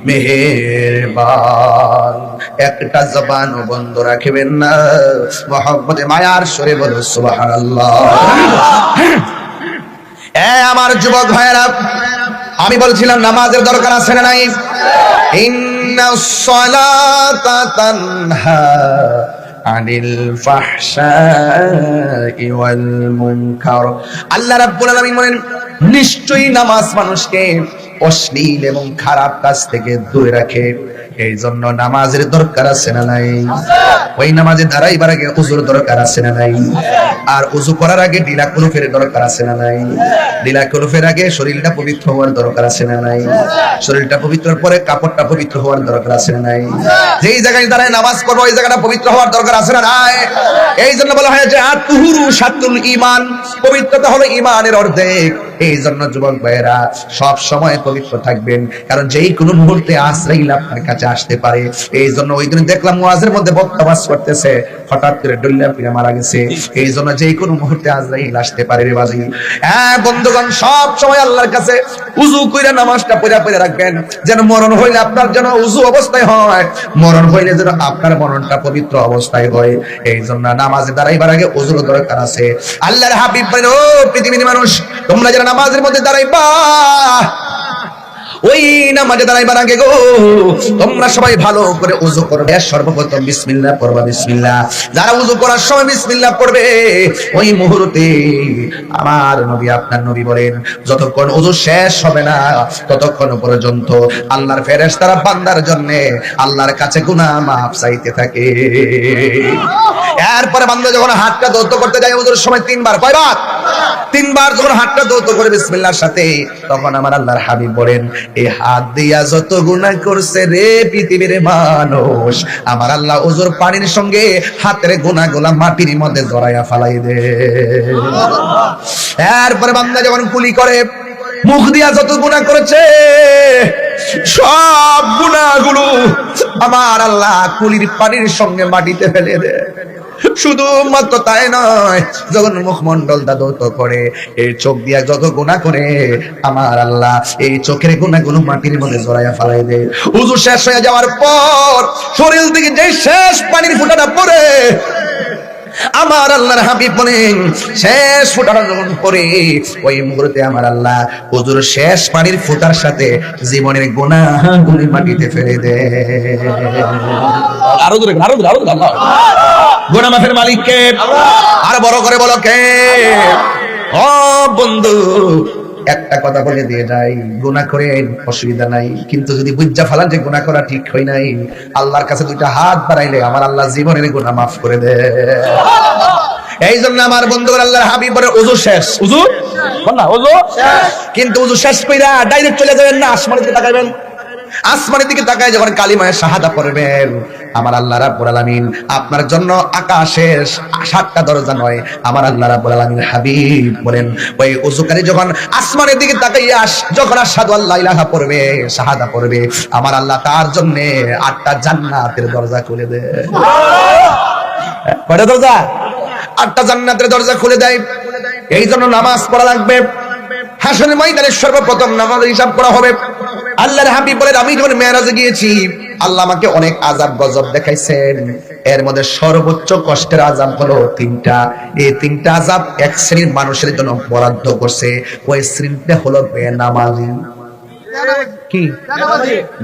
মেহেরবান একটা জবান বন্ধ রাখবেন না মোহাম্মদে মায়ার সরে বলো সুবহানাল্লাহ আমার যুবক ভাইরা আমি বলছিলাম নামাজের দরকার আছে না নাই ইন্নাস সালাতা তানহা আনিল ফাহশাই ওয়াল মুনকার আল্লাহ রাব্বুল আলামিন বলেন নিশ্চয়ই নামাজ মানুষকে অশ্লীল এবং খারাপ কাজ থেকে দূরে রাখে এই জন্য নামাজের দরকার আছে না নাই ওই নামাজে দাঁড়াইবার আগে ওযুর দরকার আছে না নাই আর ওযু করার আগে ডিলা কুলুফের দরকার আছে না নাই ডিলা কুলুফের আগে শরীরটা পবিত্র হওয়ার দরকার আছে না নাই শরীরটা পবিত্রর পরে কাপড়টা পবিত্র হওয়ার দরকার আছে না নাই যেই জায়গায় দাঁড়ায় নামাজ পড়বো ওই জায়গাটা পবিত্র হওয়ার দরকার আছে না নাই এই জন্য বলা হয় যে আত-তুহুরু শাত্রুল ঈমান পবিত্রতা হলো ঈমানের অর্ধেক এই জন্য যুবক ভাইয়েরা সব সময় পবিত্র থাকবেন কারণ যেই কোনো মুহূর্তে আজরাইল আপনার কাছে আসতে পারে এই জন্য ওই দিন দেখলাম মুয়াজের মধ্যে বক্তব্য করতেছে হঠাৎ করে ডল্লা পীড়া মারা গেছে এই জন্য যেই কোনো মুহূর্তে আজরাইল আসতে পারে রে বাজি হ্যাঁ বন্ধুগণ সব সময় আল্লাহর কাছে ওযু কইরা নামাজটা পড়ে রাখবেন যেন মরণ হইলে আপনার যেন ওযু অবস্থায় হয় মরণ হইলে যেন আপনার মরণটা পবিত্র অবস্থায় হয় এই জন্য নামাজে দাঁড়াইবার আগে ওযুর দরকার আছে আল্লাহর হাবিব বলেন ও পৃথিবীর মানুষ তোমরা যারা নামাজের মধ্যে দাঁড়াইবা ওই নামাজে দাঁড়াইবার আগে গো তোমরা সবাই ভালো করে ওযু করবে সর্বপ্রথম বিসমিল্লাহ পড়বা বিসমিল্লাহ যারা ওযু করার সময় বিসমিল্লাহ পড়বে ওই মুহূর্তে আমার নবী আপনার নবী বলেন যতক্ষণ ওযু শেষ হবে না ততক্ষণ পর্যন্ত আল্লাহর ফেরেশতারা বান্দার জন্য আল্লাহর কাছে গুনাহ মাফ চাইতে থাকে এরপরে বান্দা যখন হাতটা দৌত করতে যায় ওযুর সময় তিনবার কয়বার তিনবার যখন হাতটা দৌত করে বিসমিল্লাহর সাথে তখন আমার আল্লাহর হাবিব বলেন এই হাত দিয়া যত গুনাহ করছে রে পৃথিবীর মানুষ আমার আল্লাহ ওযুর পানির সঙ্গে হাতের গুনাহগুলা মাটির মধ্যে জড়াইয়া ফালাই দে এরপরে বান্দা যখন কুলি করে মুখ দিয়া যত গুনাহ করেছে সব গুনাহগুলো আমার আল্লাহ কুলির পানির সঙ্গে মাটিতে ফেলে দেয় শুধুমাত্র তাই নয় যখন মুখমণ্ডলটা দৌত করে এই চোখ দিয়া যত গুনাহ করে আমার আল্লাহ এই চোখের গুনাহগুলো মাটির মধ্যে জড়াইয়া ফেলাই দেয় ওযু শেষ হয়ে যাওয়ার পর শরীর থেকে যে শেষ পানির ফোঁটাটা পড়ে আমার আল্লাহর হাবিব বলেন শেষ ফোঁটাটা যখন পড়ে ওই মুহূর্তে আমার আল্লাহ ওযুর শেষ পানির ফোঁটার সাথে জীবনের গুনাহগুলো মাটিতে ফেলে দেয় আরো দূরে আল্লাহ গুনাহ মাফের মালিক কে আর বড় করে বলো কে ও বন্ধু একটা কথা বলে দিয়ে যাই গুনাহ করে অসুবিধা নাই কিন্তু যদি বুঝা ফেলান যে গুনাহ করা ঠিক হয় নাই আল্লাহর কাছে দুইটা হাত বাড়াইলে আমার আল্লাহ জীবনের গুনাহ মাফ করে দেয় এই জন্য আমার বন্ধুরা আল্লাহর হাবিব বলে ওযু শেষ ওযু বল না ওযু শেষ কিন্তু ওযু শেষ কইরা ডাইরেক্ট চলে যাবেন না আসমানের দিকে তাকাবেন আসমানের দিকে তাকায় যখন কালিমায়ে শাহাদা পড়বেন আমার আল্লাহ রাব্বুল আলামিন আপনার জন্য আকাশের 7টা দরজা নয় আমার আল্লাহ রাব্বুল আলামিন হাবিব বলেন ওই ওযুকারী যখন আসমানের দিকে তাকাইয়া যখন আশহাদু আল্লা ইলাহা পড়বে শাহাদা পড়বে আমার আল্লাহ তার জন্য 8টা জান্নাতের দরজা খুলে দেয় কয়টা দরজা 8টা জান্নাতের দরজা খুলে দেয় এই জন্য নামাজ পড়া লাগবে হাসরের ময়দানে সর্বপ্রথম নামাজের হিসাব করা হবে আল্লাহর হাবিব বলেন আমি যখন মেরাজে গিয়েছি আল্লাহ আমাকে অনেক আযাব গজব দেখাইছেন এর মধ্যে সর্বোচ্চ কষ্টের আযাব হলো 3টা এই 3টা আযাব এক শ্রেণীর মানুষের জন্য বরাদ্দ করছে ওই শ্রেণীটা হলো বেনামাজি কি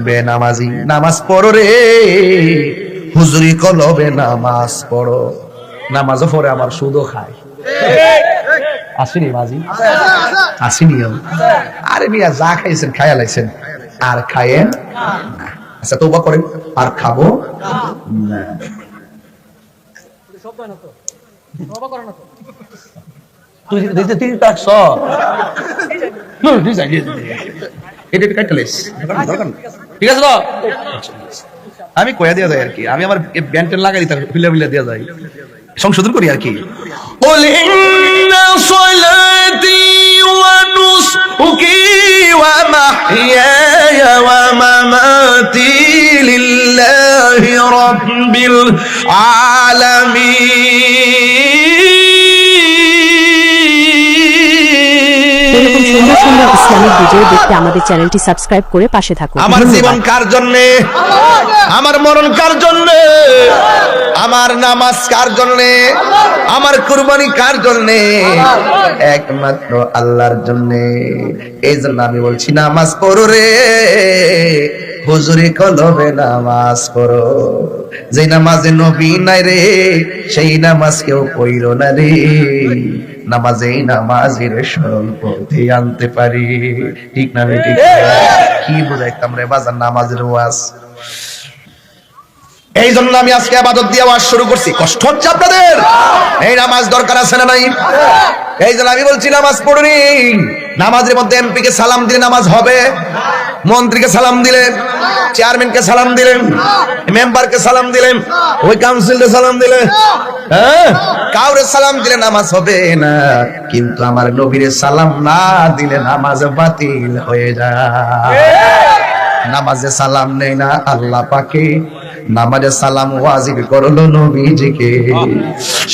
বেনামাজি নামাজ পড়ো রে হুজুরি কলবে নামাজ পড়ো নামাজও পড়ে আবার সুদও খায় আসেনি মাঝি আসেনি আরে মিয়া যা খাইছেন খায়া লাইছেন আর খায়েন আচ্ছা তওবা করেন আর খাবো না তুই দিতে 3 টাকা এটা একটু কাটতে লেস ঠিক আছে তো আমি কয়া দেওয়া যায় আর কি আমি আমার ব্যান্ডেন লাগাই দিতাম ফিলে ফিলে দেওয়া যায় সংশোধন করি আর কি قل إن صلاتي ونسكي ومحياي ومماتي لله رب العالمين এরকম সুন্দর সুন্দর ইসলামিক ভিডিও দেখতে আমাদের চ্যানেলটি সাবস্ক্রাইব করে পাশে থাকুন। আমার ধন্যবাদ। জীবন কার জন্যে আমার মরণ কার জন্যে আমার নামাজ কার জন্যে আমার কুরবানি কার জন্যে একমাত্র আল্লাহর জন্যে এই জন্য আমি বলছি নামাজ পড়ো রে হুজুরি কলবে নামাজ পড়ো যে নামাজে নবী নাই রে সেই নামাজ কেউ পড়িল না রে নামাজেই নামাজের স্মরণ পথে আনতে পারি ঠিক না রে ঠিক কি বুঝাইতাম রে বাজার নামাজের ওয়াজ এই জন্য আমি আজকে ইবাদত দিয়ে ওয়াজ শুরু করছি কষ্ট হচ্ছে আপনাদের এই নামাজ দরকার আছে না নাই এই জন্য আমি বলছি নামাজ পড়ুনি নামাজের মধ্যে এমপি কে সালাম দিলে নামাজ হবে মন্ত্রীকে সালাম দিলেন চেয়ারম্যানকে সালাম দিলেন মেম্বারকে সালাম দিলেন ওই কাউন্সিলকে সালাম দিলেন হ্যাঁ কাউরে সালাম দিলে নামাজ হবে না কিন্তু আমার নবীরে সালাম না দিলে নামাজ বাতিল হয়ে যায় নামাজে সালাম নেই না আল্লাহ পাকে নামাজে সালাম ওয়াজিব করলো নবীজিকে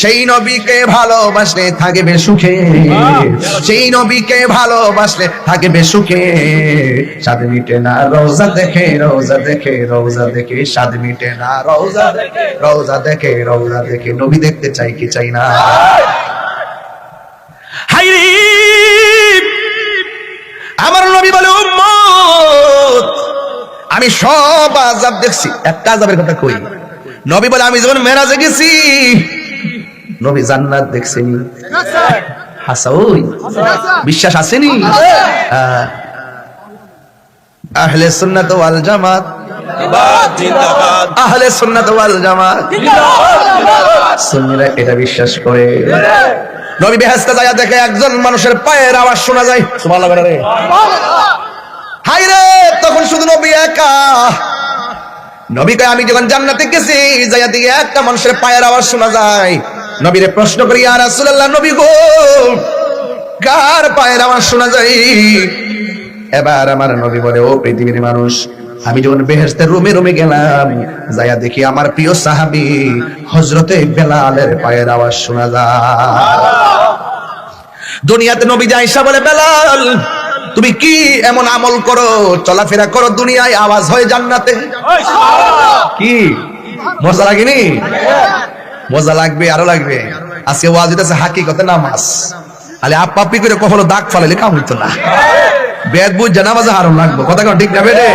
সেই নবীকে ভালোবাসলে থাকবে সুখে সেই নবীকে ভালোবাসলে থাকবে সুখে স্বাদ মিটে না রোজা দেখে রোজা দেখে রোজা দেখে স্বাদ মিটে না রোজা দেখে রোজা দেখে রোজা দেখে নবী দেখতে চাই কি চাই না হায়রে আমার নবী বলে উম্মত আমি সব আযাব দেখছি একটা আযাবের কথা কই নবী বলে আমি যখন মেরাজে গেছি নবী জান্নাত দেখছেনি হাসাউই বিশ্বাস আসেনি আহলে সুন্নাত ওয়াল জামাত জিন্দাবাদ জিন্দাবাদ আহলে সুন্নাত ওয়াল জামাত জিন্দাবাদ সুন্নিরা এটা বিশ্বাস করে নবী বেহেশতে যায় দেখে একজন মানুষের পায়ের আওয়াজ শোনা যায় সুবহানাল্লাহ রে হায়রে তখন শুধু নবী একা নবী কয় আমি যখন জান্নাতে গেছি যাইয়া দিকে একটা মানুষের পায়ের আওয়াজ শোনা যায় নবীরে প্রশ্ন করি ইয়া রাসূলুল্লাহ নবী গো কার পায়ের আওয়াজ শোনা যায় এবার আমার নবী বলে ও পৃথিবীর মানুষ আমি যখন বেহেশতের রুমে রুমে গেলাম যাইয়া দেখি আমার প্রিয় সাহাবী হযরতে বেলালের পায়ের আওয়াজ শোনা যায় দুনিয়াতে নবী আয়েশা বলে বেলাল তুমি কি এমন আমল করো চলাফেরা করো দুনিয়ায় আওয়াজ হয় জান্নাতে কি মজা লাগেনি মজা লাগবে আরো লাগবে আজকে ওয়াজ হইতেছে হাকিকতে নামাজ আলে আপাপি করে কখনো দাগ ফালাইলে কাম হইতো না বেদ বুঝ নামাজে হারাম লাগবে কথা কোন ঠিক না বেটে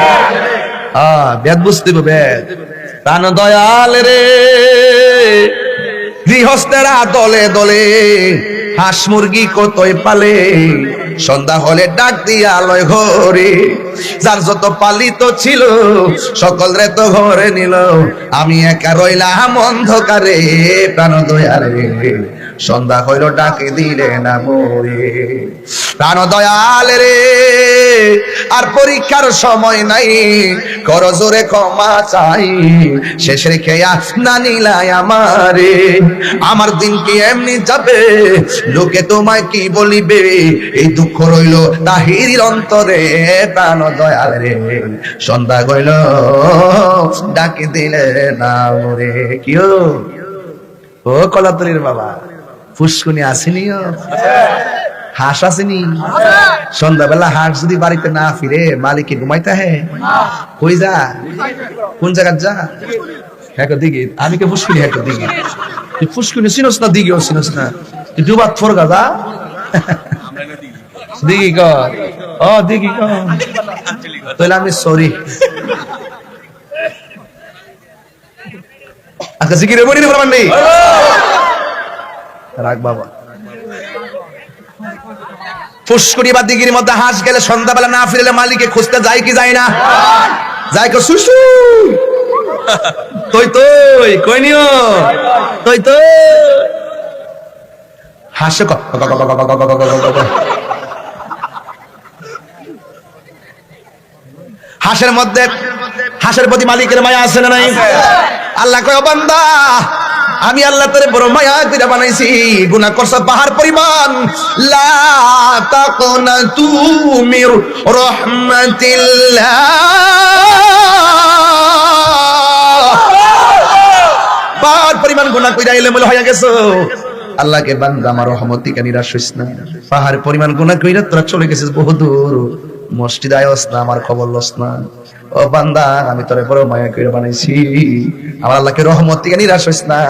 বেদ বুঝতে হবে বেদ প্রাণ দয়াল রে গৃহস্থেরা দলে দলে হাঁস মুরগি কতই পালে সন্ধ্যা হলে ডাক দিয়া আলোয় ঘরে যার যত পালিত ছিল সকল রে তো ঘরে নিল আমি একা রইলাম অন্ধকারে প্রাণ দয়ালে সন্ধ্যা হইল ডাকে দিলে না মোরে প্রাণ দয়াল রে আর পরীক্ষার সময় নাই করো জোরে ক্ষমা চাই শেষ রেখে না নিলাই আমারে আমার দিন কি এমনি যাবে লোকে তোমায় কি বলিবে এই দুঃখ রইল তাহিরির অন্তরে প্রাণ দয়াল রে সন্ধ্যা গইল ডাকে দিলে না মোরে কিও ও কলাতলির বাবা ফুসকুনি আসেনিও হাঁস আসেনি সন্ধ্যাবেলা হাঁস যদি বাড়িতে না ফিরে মালিকে ঘুমাইতে হে কই যা কোন জায়গা যা হ্যাঁ দিকে আমি কে ফুসকুনি হ্যাঁ দিকে তুই ফুসকুনি চিনস না দিকেও চিনস না তুই ডুবাত ফোর গাদা দিঘি কর ও দিঘি কর তাহলে আমি সরি আচ্ছা জিকিরে বলি না প্রমাণ নেই রাখ বাবা ফুসকুনি বা দিঘির মধ্যে হাঁস গেলে সন্ধ্যাবেলা না ফিরলে মালিকে খুঁজতে যায় কি যায় না যায় কো সুসু তুই তুই কই নিও তুই তো হাসে হাঁসের প্রতি মালিকের মায়া আছে না নাই? আল্লাহ কয়, ও বান্দা, আমি আল্লাহ তোরে বড় মায়া কইরা বানাইছি, গুনাহ করছ পাহাড় পরিমাণ। লা তাকনাতু মির রাহমাতিল্লাহ, পাহাড় পরিমাণ গুনাহ কইরা এলোমেলো হয়ে গেছো। আল্লাহকে বান্দা আমার রহমত থেকে নিরাশ হইস না। পাহাড় পরিমাণ গুনাহ কইরা তোরা চলে গেছিস বহুদূর, মসজিদ আয়স না, আমার খবর লস না। ও বান্দা, আমি তোরে বড় মায়া কইরা বানাইছি, আমার আল্লাহকে রহমত থেকে নিরাশ হইস না।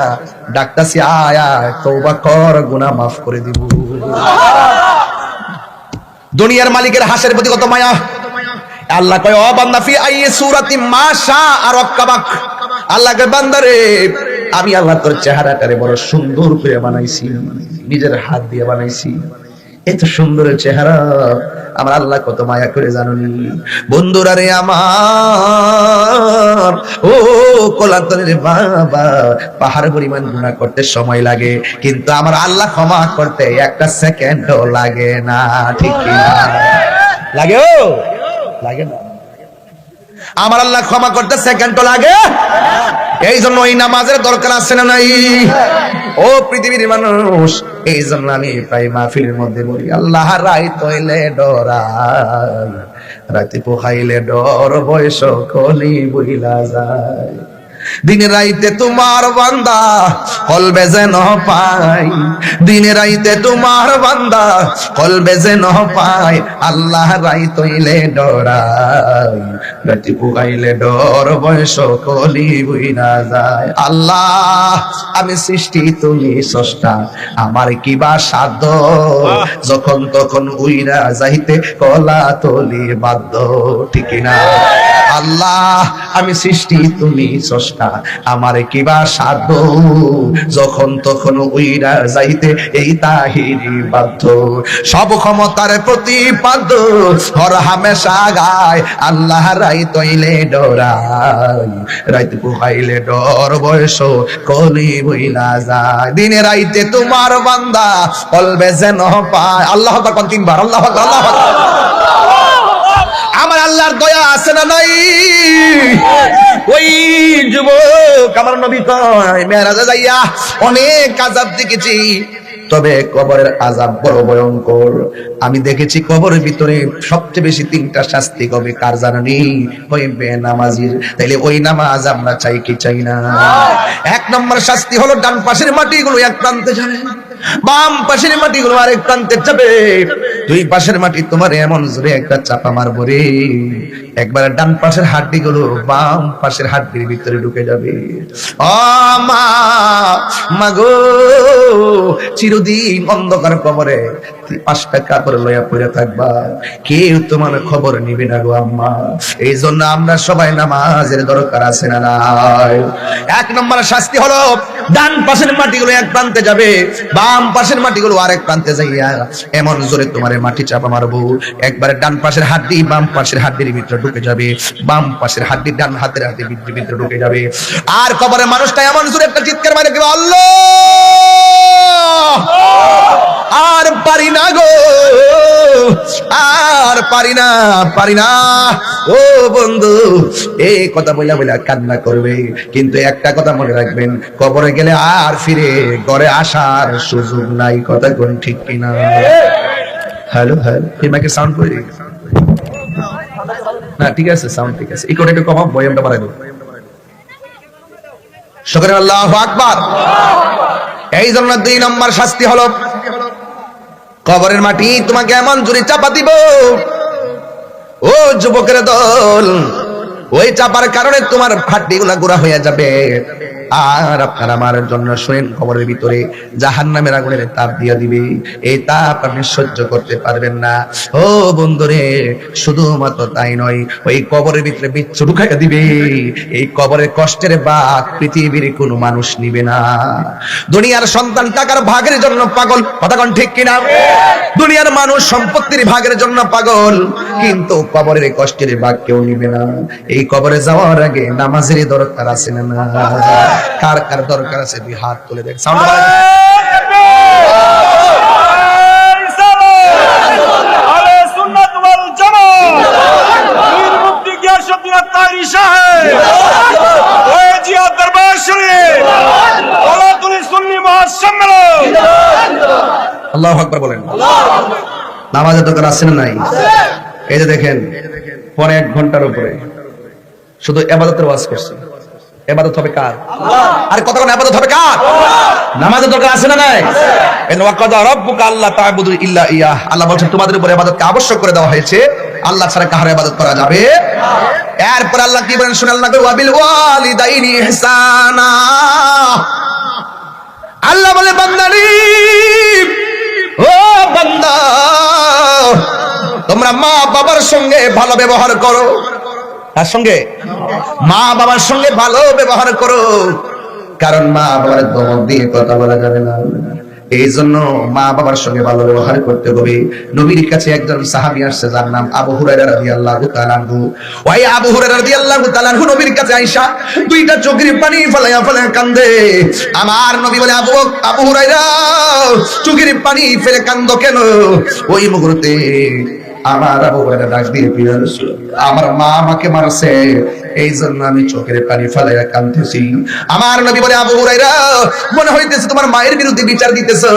ডাকতাছি, আয় আয়, তওবা কর, গুনাহ মাফ করে দিব। দুনিয়ার মালিকের হাঁসের প্রতি কত মায়া। আল্লাহ কয়, ও বান্দা, ফি আই সূরাতি মা শাআ রাক্কাবাক। আল্লাহ কয়, বান্দা রে, আমি আল্লাহ তোর চেহারাটারে বড় সুন্দর করে বানাইছি, নিজের হাত দিয়ে বানাইছি। এত সুন্দর চেহারা আমার আল্লাহ কত মায়া করে জানুনি। বন্ধুরা রে আমার, ও কোলান্তরের বাবা, পাহাড় পরিমাণ গুনাহ করতে সময় লাগে, কিন্তু আমার আল্লাহ ক্ষমা করতে একটা সেকেন্ডও লাগে না। ঠিক কি না? লাগে? ও লাগে না? আমার আল্লাহ ক্ষমা করতে সেকেন্ডও লাগে। এই জন্য এই নামাজের দরকার আছে না নাই? ও পৃথিবীর মানুষ, এই জন্য আমি প্রায় মাহফিলের মধ্যে বলি, আল্লাহ রাইত হইলে ডরাই, রাতে পোহাইলে ডর, বয়স কলি বইলা যায়। দিনে রাইতে তোমার বান্দা কলবে যেন পাই, দিনে রাইতে তোমার বান্দা কলবে যেন পাই, আল্লাহ রাইত হইলে ডরাই, রাতে পোহাইলে ডর, বয়স কলি বইলা যায়। আল্লাহ, আমি সৃষ্টি, তুমি স্রষ্টা, আমার কিবা সাধ্য, যখন তখন উইরা যাইতে কলা তলি বাধ্য। ঠিক না? আল্লাহ, আমি সৃষ্টি, তুমি স্রষ্টা, আমার কিবা সাধ্য, যখন তখন উইরা যাইতে এই তাহিরি বাধ্য। সব ক্ষমতার প্রতিপাদ্য, হর হামেশা গায়, আল্লাহ রাইত হইলে ডরাই, রাইত পোহাইলে ডর, বয়স কলি বইলা যায়। দিনে রাইতে তোমার বান্দা কলবে যেন পায়। আল্লাহ আকবার কোন তিনবার? আল্লাহ আকবার, আল্লাহ আকবার। আমার আল্লাহর দয়া আছে না নাই? ওই যুবক, আমার নবী কয়, মেরাজে যাইয়া অনেক আযাব দেখেছি, তবে কবরের আযাব বড় ভয়ঙ্কর। আমি দেখেছি কবরের ভিতরে সবচেয়ে বেশি 3টা শাস্তি হবে কার জানেননি? ওই বেনামাজির। তাইলে ওই নামাজ আমরা চাই কি চাই না? 1 নম্বর শাস্তি হলো ডান পাশের মাটিগুলো এক প্রান্তে যাবে, বাম পাশের মাটিগুলো আরেক প্রান্তে যাবে। 2 পাশের মাটি তোমার এমন জোরে একটা চাপা মারবো রে, একবার ডান পাশের হাড্ডিগুলো বাম পাশের হাড্ডির ভিতরে ঢুকে যাবে। ও মা, মাগো, চিরদিন অন্ধকার কবরে 5টা কাপড় লইয়া পড়ে থাকবা, কেউ তোমার খবর নিবে না গো আম্মা। এই জন্য আমরা সবাই নামাজের দরকার আছে না নাই? 1 নম্বর শাস্তি হলো ডান পাশের মাটিগুলো এক প্রান্তে যাবে, বাম পাশের মাটিগুলো আরেক প্রান্তে যাইয়া এমন জোরে তোমারে মাটি চাপা মারবো, একবারে ডান পাশের হাড্ডি বাম পাশের হাড্ডির ভিতরে ঢুকে যাবে, বাম পাশের হাড্ডি ডান হাতের হাড্ডির ভিতরে ঢুকে যাবে। আর কবরের মানুষটা এমন জোরে একটা চিৎকার মারে, আল্লাহ, আর পারি না গো, আর পারি না, পারি না। ও বন্ধু, এই কথা বইলা বইলা কান্না করবে, কিন্তু একটা কথা মনে রাখবেন, কবরে গেলে আর ফিরে ঘরে আসার সুযোগ নাই। কথা কোন ঠিক কিনা? হ্যালো হ্যালো, এমাকে সাউন্ড করে না? ঠিক আছে, সাউন্ড ঠিক আছে, এই কোটা একটু কমাও, ভলিউমটা বাড়াই দাও। শুকর, আল্লাহু আকবার। এই জন্য 2 নম্বর শাস্তি হলো কবরের মাটি তোমাকে এমন জোরে চাপা দিব, ও যুবকের দল, ওই চাপার কারণে তোমার হাড্ডিগুলা গুঁড়া হয়ে যাবে। আর আপনার আমার জন্য শুনেন, কবরের ভিতরে জাহান্নামের আগুনের তাপ দিয়ে দিবে, এই তাপ আপনি সহ্য করতে পারবেন না। ও বন্ধুরে, শুধুমাত্র তাই নয়, ওই কবরের ভিতরে বিচ্ছু ঢুকাইয়া দিবে। এই কবরের কষ্টের ভাগ পৃথিবীর কোনো মানুষ নিবে না। দুনিয়ার সন্তান টাকার ভাগের জন্য পাগল, কথা কোন ঠিক কিনা? দুনিয়ার মানুষ সম্পত্তির ভাগের জন্য পাগল, কিন্তু কবরের কষ্টের ভাগ কেউ নিবে না। এই কবরে যাওয়ার আগে নামাজের দরকার আছে না? কার কার দরকার আছে? 2 হাত তুলে দেখ। সাউন্ড আল্লাহু আকবার বলেন। নামাজের দরকার আছে না নাই? এই যে দেখেন, পরে 1 ঘন্টার উপরে শুধু ইবাদতের ওয়াজ করছে। ইবাদত হবে কার? আরে কতক্ষণ ইবাদত হবে কার? নামাজের দরকার আছে না নাই? এন ওয়াকাদা রাব্বুকা আল্লা তা'বুদু ইল্লা ইয়াহ। আল্লাহ বলেন তোমাদের উপর ইবাদতকে আবশ্যক করে দেওয়া হয়েছে, আল্লাহ ছাড়া কারো ইবাদত করা যাবে। এরপর আল্লাহ কি বলেন শুনে আল্লাহ ওয়া বিল ওয়ালিদাইনি ইহসানা। আল্লাহ বলে বান্দারে, ও বান্দা, তোমরা মা বাবার সঙ্গে ভালো ব্যবহার করো। তার সঙ্গে? মা বাবার সঙ্গে ভালো ব্যবহার করো, কারণ মা বাবার ধমক দিয়ে কথা বলা যাবে না। এই জন্য মা বাবার সঙ্গে ভালো ব্যবহার করতে হবে। নবীর কাছে একজন সাহাবী আসছে, যার নাম আবু হুরায়রা রাদিয়াল্লাহু তাআলা আনহু। ওই আবু হুরায়রা রাদিয়াল্লাহু তাআলা আনহু নবীর কাছে আয়েশা 2টা চোখের পানি ফলায়া ফলায়া কান্দে। আমার নবী বলে, আবু হুরায়রা, চোখের পানি ফেলে কান্দো কেন? ওই মুহূর্তে আমার আবু হুরায়রা ডাক দিয়ে বললেন, আমার মা আমাকে মারছে, এই জন্য আমি চোখের পানি ফেলাইয়া কাঁদতেছি। আমার নবী বলে, আবু হুরায়রা, মনে হইতেছে তোমার মায়ের বিরুদ্ধে বিচার দিতেছো।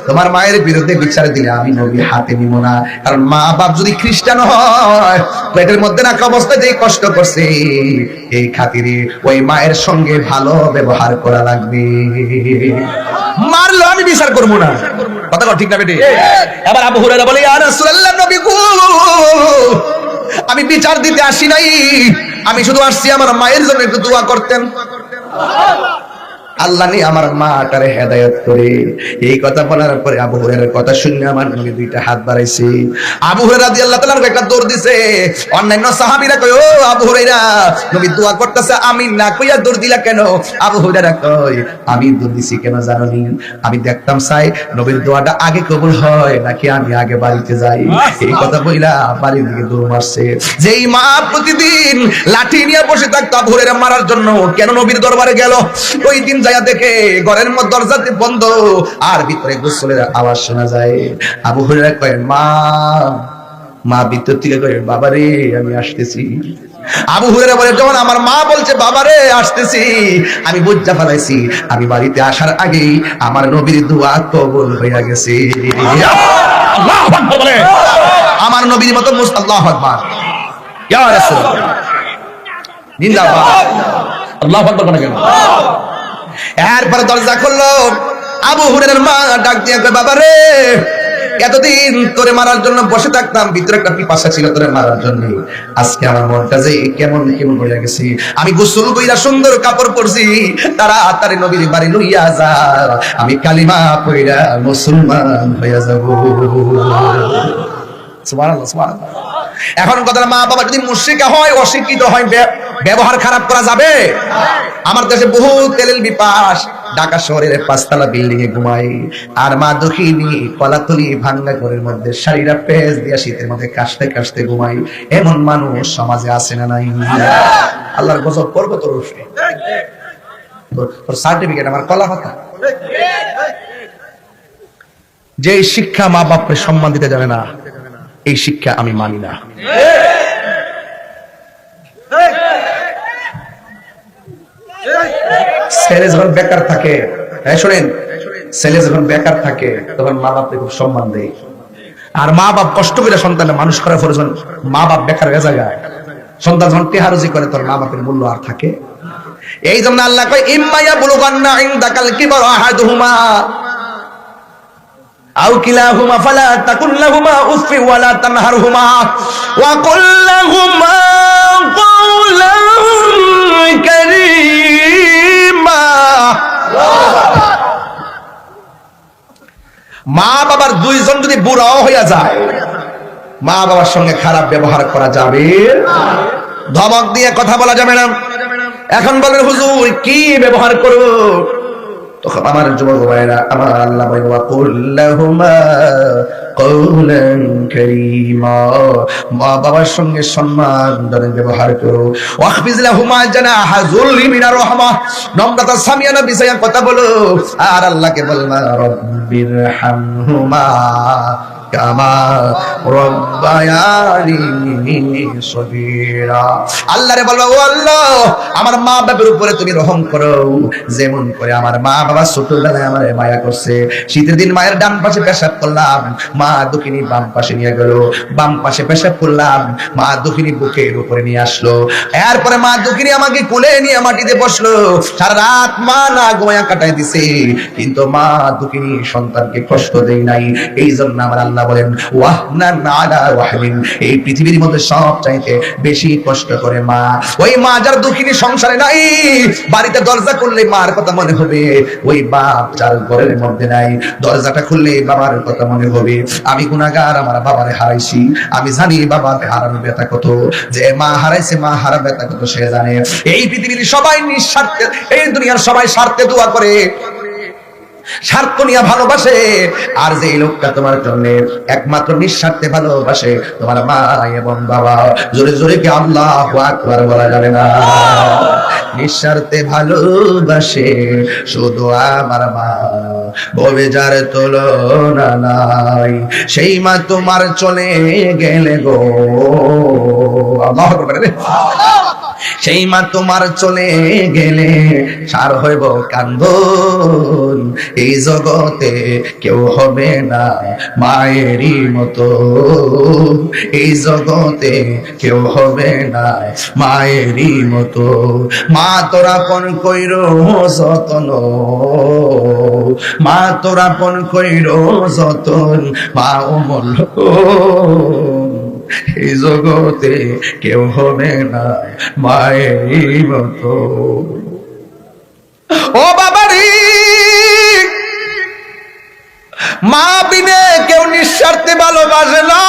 তোমার মায়ের বিরুদ্ধে বিচার দিলে আমি নবী হাতে নিব না, কারণ মা বাপ যদি খ্রিস্টান হয়, পেটের মধ্যে রাখা অবস্থায় যে কষ্ট করছে, এই খাতিরে ওই মায়ের সঙ্গে ভালো ব্যবহার করা লাগবে। মারলো আমি বিচার করবো না, কথা ঠিক না বেটি? এবার আবু হুরায়রা বলে, ইয়া রাসূলুল্লাহ, নবী গো, আমি বিচার দিতে আসি নাই, আমি শুধু আসছি আমার মায়ের জন্য একটু দোয়া করতেন। আল্লাহ নি আমার মাটারে হেদায়েত করে। এই কথা বলার পরে আবু হুরায়রার কথা শুনে আমার নবী 2টা হাত বাড়াইছে। আবু হুরায়রা রাদিয়াল্লাহু তাআলা একটা দৌড় দিছে। অন্যান্য সাহাবীরা কয়, ও আবু হুরায়রা, নবী দোয়া করতেছে, আমি না কইয়া দৌড় দিলা কেন? আবু হুরায়রা কয়, আমি দৌড় দিছি কেন জানো নি? আমি দেখতাম চাই নবীর দোয়াটা আগে কবুল হয় নাকি আমি আগে বাড়িতে যাই। এই কথা বইলা বাড়ির দিকে দৌড় মারছে। যেই মা প্রতিদিন লাঠি নিয়ে বসে থাকতো আবু হুরায়রা মারার জন্য, কেন নবীর দরবারে গেল? ওই দিন যায়া দেখে ঘরের মধ্যে দরজা বন্ধ আর ভিতরে গোসলের আওয়াজ শোনা যায়। আবু হুরায়রা কয়, মা ভিতর থেকে কয়, বাবারে আমি আসতেছি। আবু হুরায়রা বলে, যখন আমার মা বলছে বাবারে আসতেছি, আমি বুঝা ফেলাইছি আমি বাড়িতে আসার আগেই আমার নবীর দোয়া কবুল হইয়া গেছে। আল্লাহু আকবার বলে, আমার নবীর মতো আল্লাহু আকবার, ইয়া রাসূলুল্লাহ, জিন্দাবাদ, আল্লাহু আকবার বলে কেন? এরপরে দরজা খুললো। আবু হুরায়রার মা ডাক দিয়ে কয়, বাবারে, এতদিন তোরে মারার জন্য বসে থাকতাম, ভিতরে একটা পিপাসা ছিল তোরে মারার জন্য। আজকে আমার মনটা যে কেমন কেমন হয়ে গেছে। আমি গোসল কইরা সুন্দর কাপড় পরছি, তাড়াতাড়ি নবীর বাড়ি লইয়া যা, আমি কালিমা পড়া মুসলমান হইয়া যাব। সুবহানাল্লাহ, সুবহানাল্লাহ। এখন কথা, মা বাবা যদি মুশরিকা হয়, অশিক্ষিত হয়, ব্যবহার খারাপ করা যাবে? আমার দেশে বহু তেলেল বিপাস ঢাকা শহরের 5তলা বিল্ডিং এ ঘুমাই, আর মা দক্ষিণী কলাতলি ভাঙ্গা ঘরের মধ্যে শাড়িরা পেঁচ দিয়া শীতের মধ্যে কাশতে কাশতে ঘুমাই। এমন মানুষ সমাজে আছে না নাই? আল্লাহর গজব করবো তোর উপরে। তোর সার্টিফিকেট আমার কলা কথা। যে শিক্ষা মা বাপকে সম্মান দিতে জানে না, এই শিক্ষা আমি মানি না। ছেলে যখন বেকার থাকে, হ্যাঁ শোনেন, ছেলে যখন বেকার থাকে তখন মা বাপকে খুব সম্মান দেয়। আর মা বাপ কষ্ট করে সন্তানের মানুষ করার পরে যখন মা বাপ বেকার হয়ে যায়, সন্তান যখন টেহারুজি করে, তোর মা বাপের মূল্য আর থাকে? এই জন্য আল্লাহ কয়, ইম্মা ইয়াবলুগান্না ইনদাকাল কিবারা আহাদুহুমা আও কিলাহুমা ফালা তাকুল লাহুমা উফফি ওয়ালা তানহারহুমা ওয়া কুল লাহুমা কাওলান কারীমা। মা বাবার 2জন যদি বুড়াও হইয়া যায়, মা বাবার সঙ্গে খারাপ ব্যবহার করা যাবে না, ধমক দিয়ে কথা বলা যাবে না। এখন বলেন হুজুর কি ব্যবহার করব? তখন আমার যুবক ভাইরা, আমার আল্লাহ বলেন, ওয়া কুল্লাহুমা কওলান কারীমা, মা বাবার সঙ্গে সম্মান ধরে ব্যবহার করো। ওয়াখফিজ লাহুমা জানাহা যুল্লি মিনার রাহমা, নম্রতা সামিয়ানা বিছায়া কথা বলো। আর আল্লাহকে বলবা, রব্বিরহামহুমা, কামা রব্বায়ানি সগীরা। আল্লাহরে বলবা, ও আল্লাহ, আমার মা বাবার উপরে তুমি রহম করো, যেমন করে আমার মা বাবা ছোটবেলায় আমারে মায়া করছে। শীতের দিন মায়ের ডান পাশে পেশাব করলাম, মা দক্ষিণী বাম পাশে নিয়ে গেল, বাম পাশে পেশাব করলাম, মা দক্ষিণী বুকের উপরে নিয়ে আসলো। এরপরে মা দক্ষিণী আমাকে কোলে নিয়ে মাটিতে বসলো। সারা রাত মা না ঘুমায়া কাটায় দিছে, কিন্তু মা দক্ষিণী সন্তানকে কষ্ট দেয় নাই। এই জন্য আমার আল্লাহ বলেন, ওয়াহনান আলা ওয়াহনিন, এই পৃথিবীর মধ্যে সব চাইতে বেশি কষ্ট করে মা। ওই মা যার দক্ষিণী সংসারে নাই, বাড়িতে দরজা খুললে মার কথা মনে হবে। ওই বাপ যার ঘরের মধ্যে নাই, দরজাটা খুললে বাবার কথা মনে হবে। আমি গুনাহগার, আমার বাবারে হারাইছি, আমি জানি বাবাকে হারানোর ব্যথা কত, যে মা হারাইছে মা হারা ব্যথা কত সে জানে। এই পৃথিবীর সবাই নিঃস্বার্থে, এই দুনিয়ার সবাই স্বার্থে দোয়া করে, স্বার্থ নিয়ে ভালোবাসে, আর যে লোকটা তোমার জন্য একমাত্র নিঃস্বার্থে ভালোবাসে তোমার মা এবং বাবা। জোরে জোরে কি আল্লাহু আকবার বলা যাবে না? নিঃস্বার্থে ভালোবাসে শুধু আমার মা, বলে যার তুলনা নাই, সেই মা তোমার চলে গেলে গো, আল্লাহু আকবার, সেই মা তোমার চলে গেলে সার হইব কান্দন। এই জগতে কেউ হবে না মায়েরই মতো, এই জগতে কেউ হবে না মায়েরই মতো। মা তোরা পন কইর যতন, মা তোরা পন কইর যতন, মা অমূল্য এই জগতে কেউ হবে না মায়েরই মতো। ও বাবারি, মা বিনে কেউ নিঃস্বার্থে ভালোবাসে না।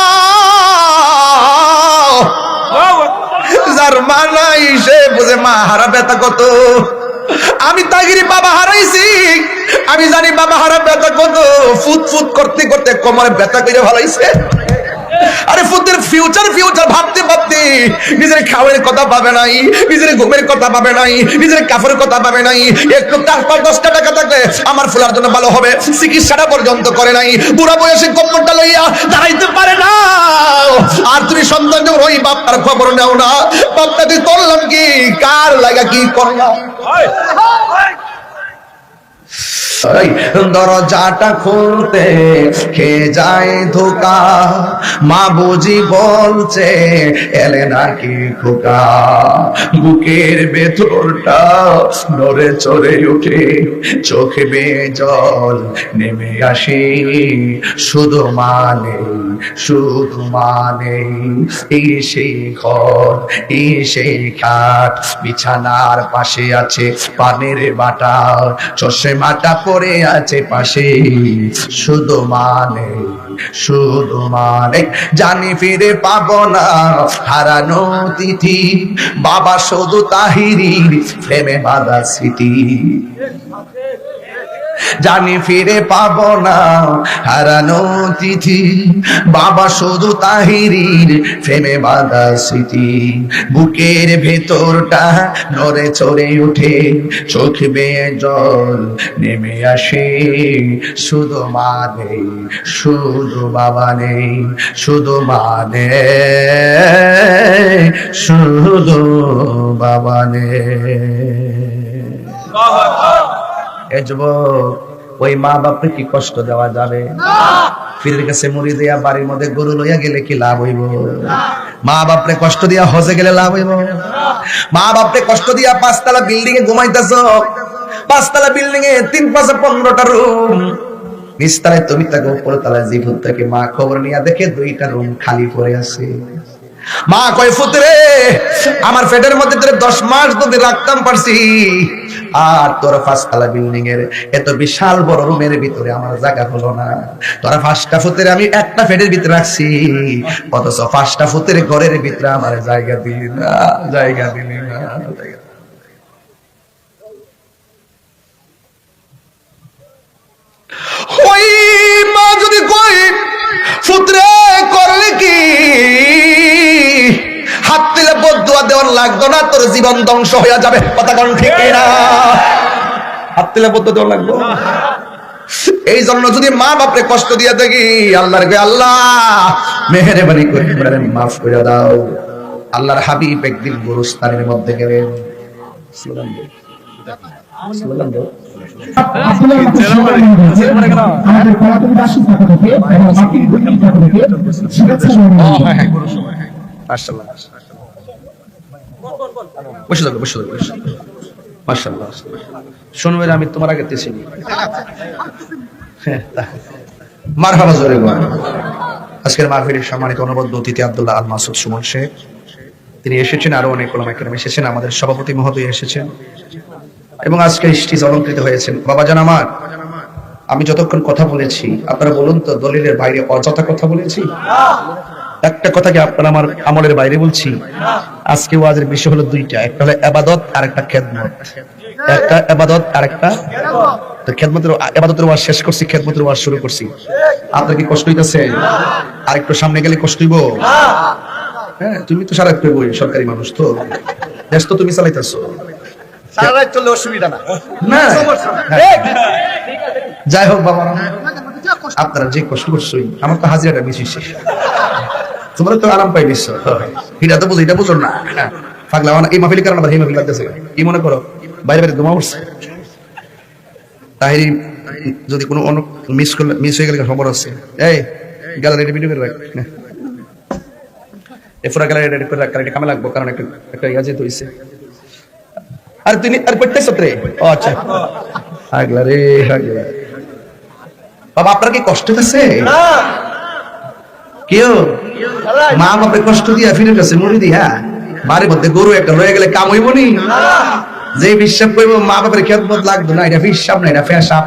যার মা নাই সে বুঝে মা হারা ব্যথা কত। আমি তাগিরি বাবা হারাইছি, আমি জানি বাবা হারা ব্যথা কত। ফুট ফুট করতে করতে কোমরে ব্যথা করে ভালাইছে। আরে ফুতের ফিউচার ফিউচার ভাবতে ভাবতে নিজের খাওয়ার কথা পাবে নাই, নিজের ঘুমের কথা পাবে নাই, নিজের কাপড়ের কথা পাবে নাই। একটু 5-10 টাকা থাকলে আমার ফুলার জন্য ভালো হবে, চিকিৎসাটা পর্যন্ত করে নাই। বুড়া বয়সে কোমরটা লইয়া দাঁড়াইতে পারে না। আর তুমি সন্তান যখন ওই বাপটার খবর নাও না, বাপটা তুই করলাম কি, কার লাগা কি করলাম। দরজাটা খুলতে খেয়ে যায় ধোকা, মা বুঝি বলছে এলে নাকি খোকা। বুকের ভেতরটা নড়ে চড়ে উঠে, চোখে বেয়ে জল নেমে আসে। শুধু মানে শুধু মানে এই সেই ঘর, এই সেই খাট, বিছানার পাশে আছে পানের বাটা, চশমাটা পড়ে আছে পাশে। শুধু মানে শুধু মানে জানি ফিরে পাবো না হারানো তিথি, বাবা শুধু তাহিরির প্রেমে বাঁধা স্মৃতি। জানি ফিরে পাবো না হারানো তিথি, বাবা শুধু তাহিরির প্রেমে বাঁধা স্মৃতি। বুকের ভেতরটা নড়ে চড়ে উঠে, চোখ বেয়ে জল নেমে আসে। শুধু মা নেই, শুধু বাবা নেই, শুধু মা নেই, শুধু বাবা নেই। এ যুবক, ওই মা বাপকে কি কষ্ট দেওয়া যাবে? পীরের কাছে মুড়ি দিয়া বাড়ির মধ্যে গরু লইয়া গেলে কি লাভ হইব? মা বাপরে কষ্ট দিয়া হজে গেলে লাভ হইব? মা বাপরে কষ্ট দিয়া 5তলা বিল্ডিং এ ঘুমাইতেছ, 5তলা বিল্ডিং এ 3-5-15টা রুম, নিচতলায় তুমি থাকো, উপরের তলায় জিভুর থাকে। মা খবর নিয়ে দেখে 2টা রুম খালি পড়ে আছে। মা কয়, ফুতরে আমার পেটের মধ্যে তোরে 10 মাস ধরে রাখতাম পারছি, আর তোর 5তলা বিল্ডিং এর এত বিশাল বড় রুমের ভিতরে আমার জায়গা হলো না। তোরা 5টা ফুতের আমি একটা পেটের ভিতরে রাখছি, অথচ 5টা ফুতের ঘরের ভিতরে আমার জায়গা দিলি না, জায়গা দিলি না। ওই মা যদি কই, ফুতরে করলে কি, হাত দিলে বদুয়া দেওয়ার লাগতো না, তোর জীবন ধ্বংস হয়ে যাবে। কথা কোন ঠিক না? হাত দিলে বদুয়া দেওয়ার লাগতো? এই জন্য যদি মা বাপরে কষ্ট দিয়ে থাকি, আল্লাহর কই আল্লাহ মেহেরবানি করে বলেন মাফ করে দাও। আল্লাহর হাবিব একদিন গোরস্থানের মধ্যে গেলেন, স্লোগান দেন, স্লোগান দেন। মাশাআল্লাহ, বসে যাও, বসে যাও, বসে যাও। মাশাআল্লাহ, শুনবে আমি তোমার আগে চিনি। মারহাবা জোরে বল। আজকের মাহফিলের সম্মানিত অনবদ্য অতিথি আব্দুল্লাহ আল মাসুদ সুমন শেখ, তিনি এসেছেন, আরো অনেক ওলামা কেরাম এসেছেন, আমাদের সভাপতি মহোদয় এসেছেন এবং আজকে স্টেজ অলঙ্কৃত হয়েছেন। বাবাজান আমার, আমি যতক্ষণ কথা বলেছি আপনারা বলুন তো দলিলের বাইরে অযথা কথা বলেছি? একটা কথা কি আপনারা আমার আমলের বাইরে বলছি? আজকে ওয়াজের বিষয় হলো দুইটা, একটা হলো ইবাদত আর একটা খেদমত। একটা ইবাদত আর একটা তো খেদমতের, ইবাদতের ওয়াজ শেষ করছি, খেদমতের ওয়াজ শুরু করছি। আপনার কি কষ্ট হইতাছে? আর একটু সামনে গেলে কষ্ট হইব? হ্যাঁ, তুমি তো সারা একটু বই সরকারি মানুষ, তো দেশ তো তুমি চালাইতেছো, সারা রাত চললে অসুবিধা না। না? যাই হোক বাবা, আপনারা যে কষ্ট করছো, আমার তো হাজিরাটা বেশি শেষ, তোমরা তো আরাম পাই বিশ্ব, এটা তো বুঝো, এটা বুঝো না। পাগলা এই মাহফিল কারণ আবার এই মাহফিল লাগতেছে, কি মনে করো বাইরে বাইরে দমা উঠছে? তাহিরি যদি কোনো মিস হয়ে গেলে খবর আছে, এই গ্যালারি ভিডিও করে রাখ, এরপরে গ্যালারি রেডি করে রাখ, কারণ কামে লাগবো, কারণ একটা ইয়া যেতে হইছে। আর তুমি আর পড়তেছ রে? ও আচ্ছা, আগলা রে আগলা। বাবা আপনার কি কষ্ট হচ্ছে? কেউ মা বাপে কষ্ট দিয়া ফিরে গেছে মরি দিয়া, বাড়ির মধ্যে গরু একটা রয়ে গেলে কাম হইব নি? যে বিশ্বাস করব মা বাপের খেদমত লাগতো না, এটা বিশ্বাস না, এটা ফেসাব।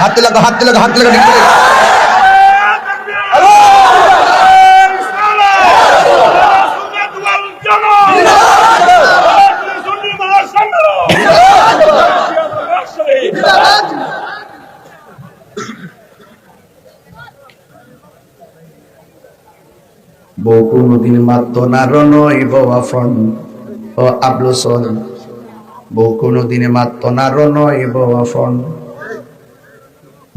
হাতে লাগা, হাতে লাগা, হাতে লাগা। বউ কোনদিন মাত্র না রনইব আফন ও আবলুসন, বউ কোনদিন মাত্র না রনইব আফন।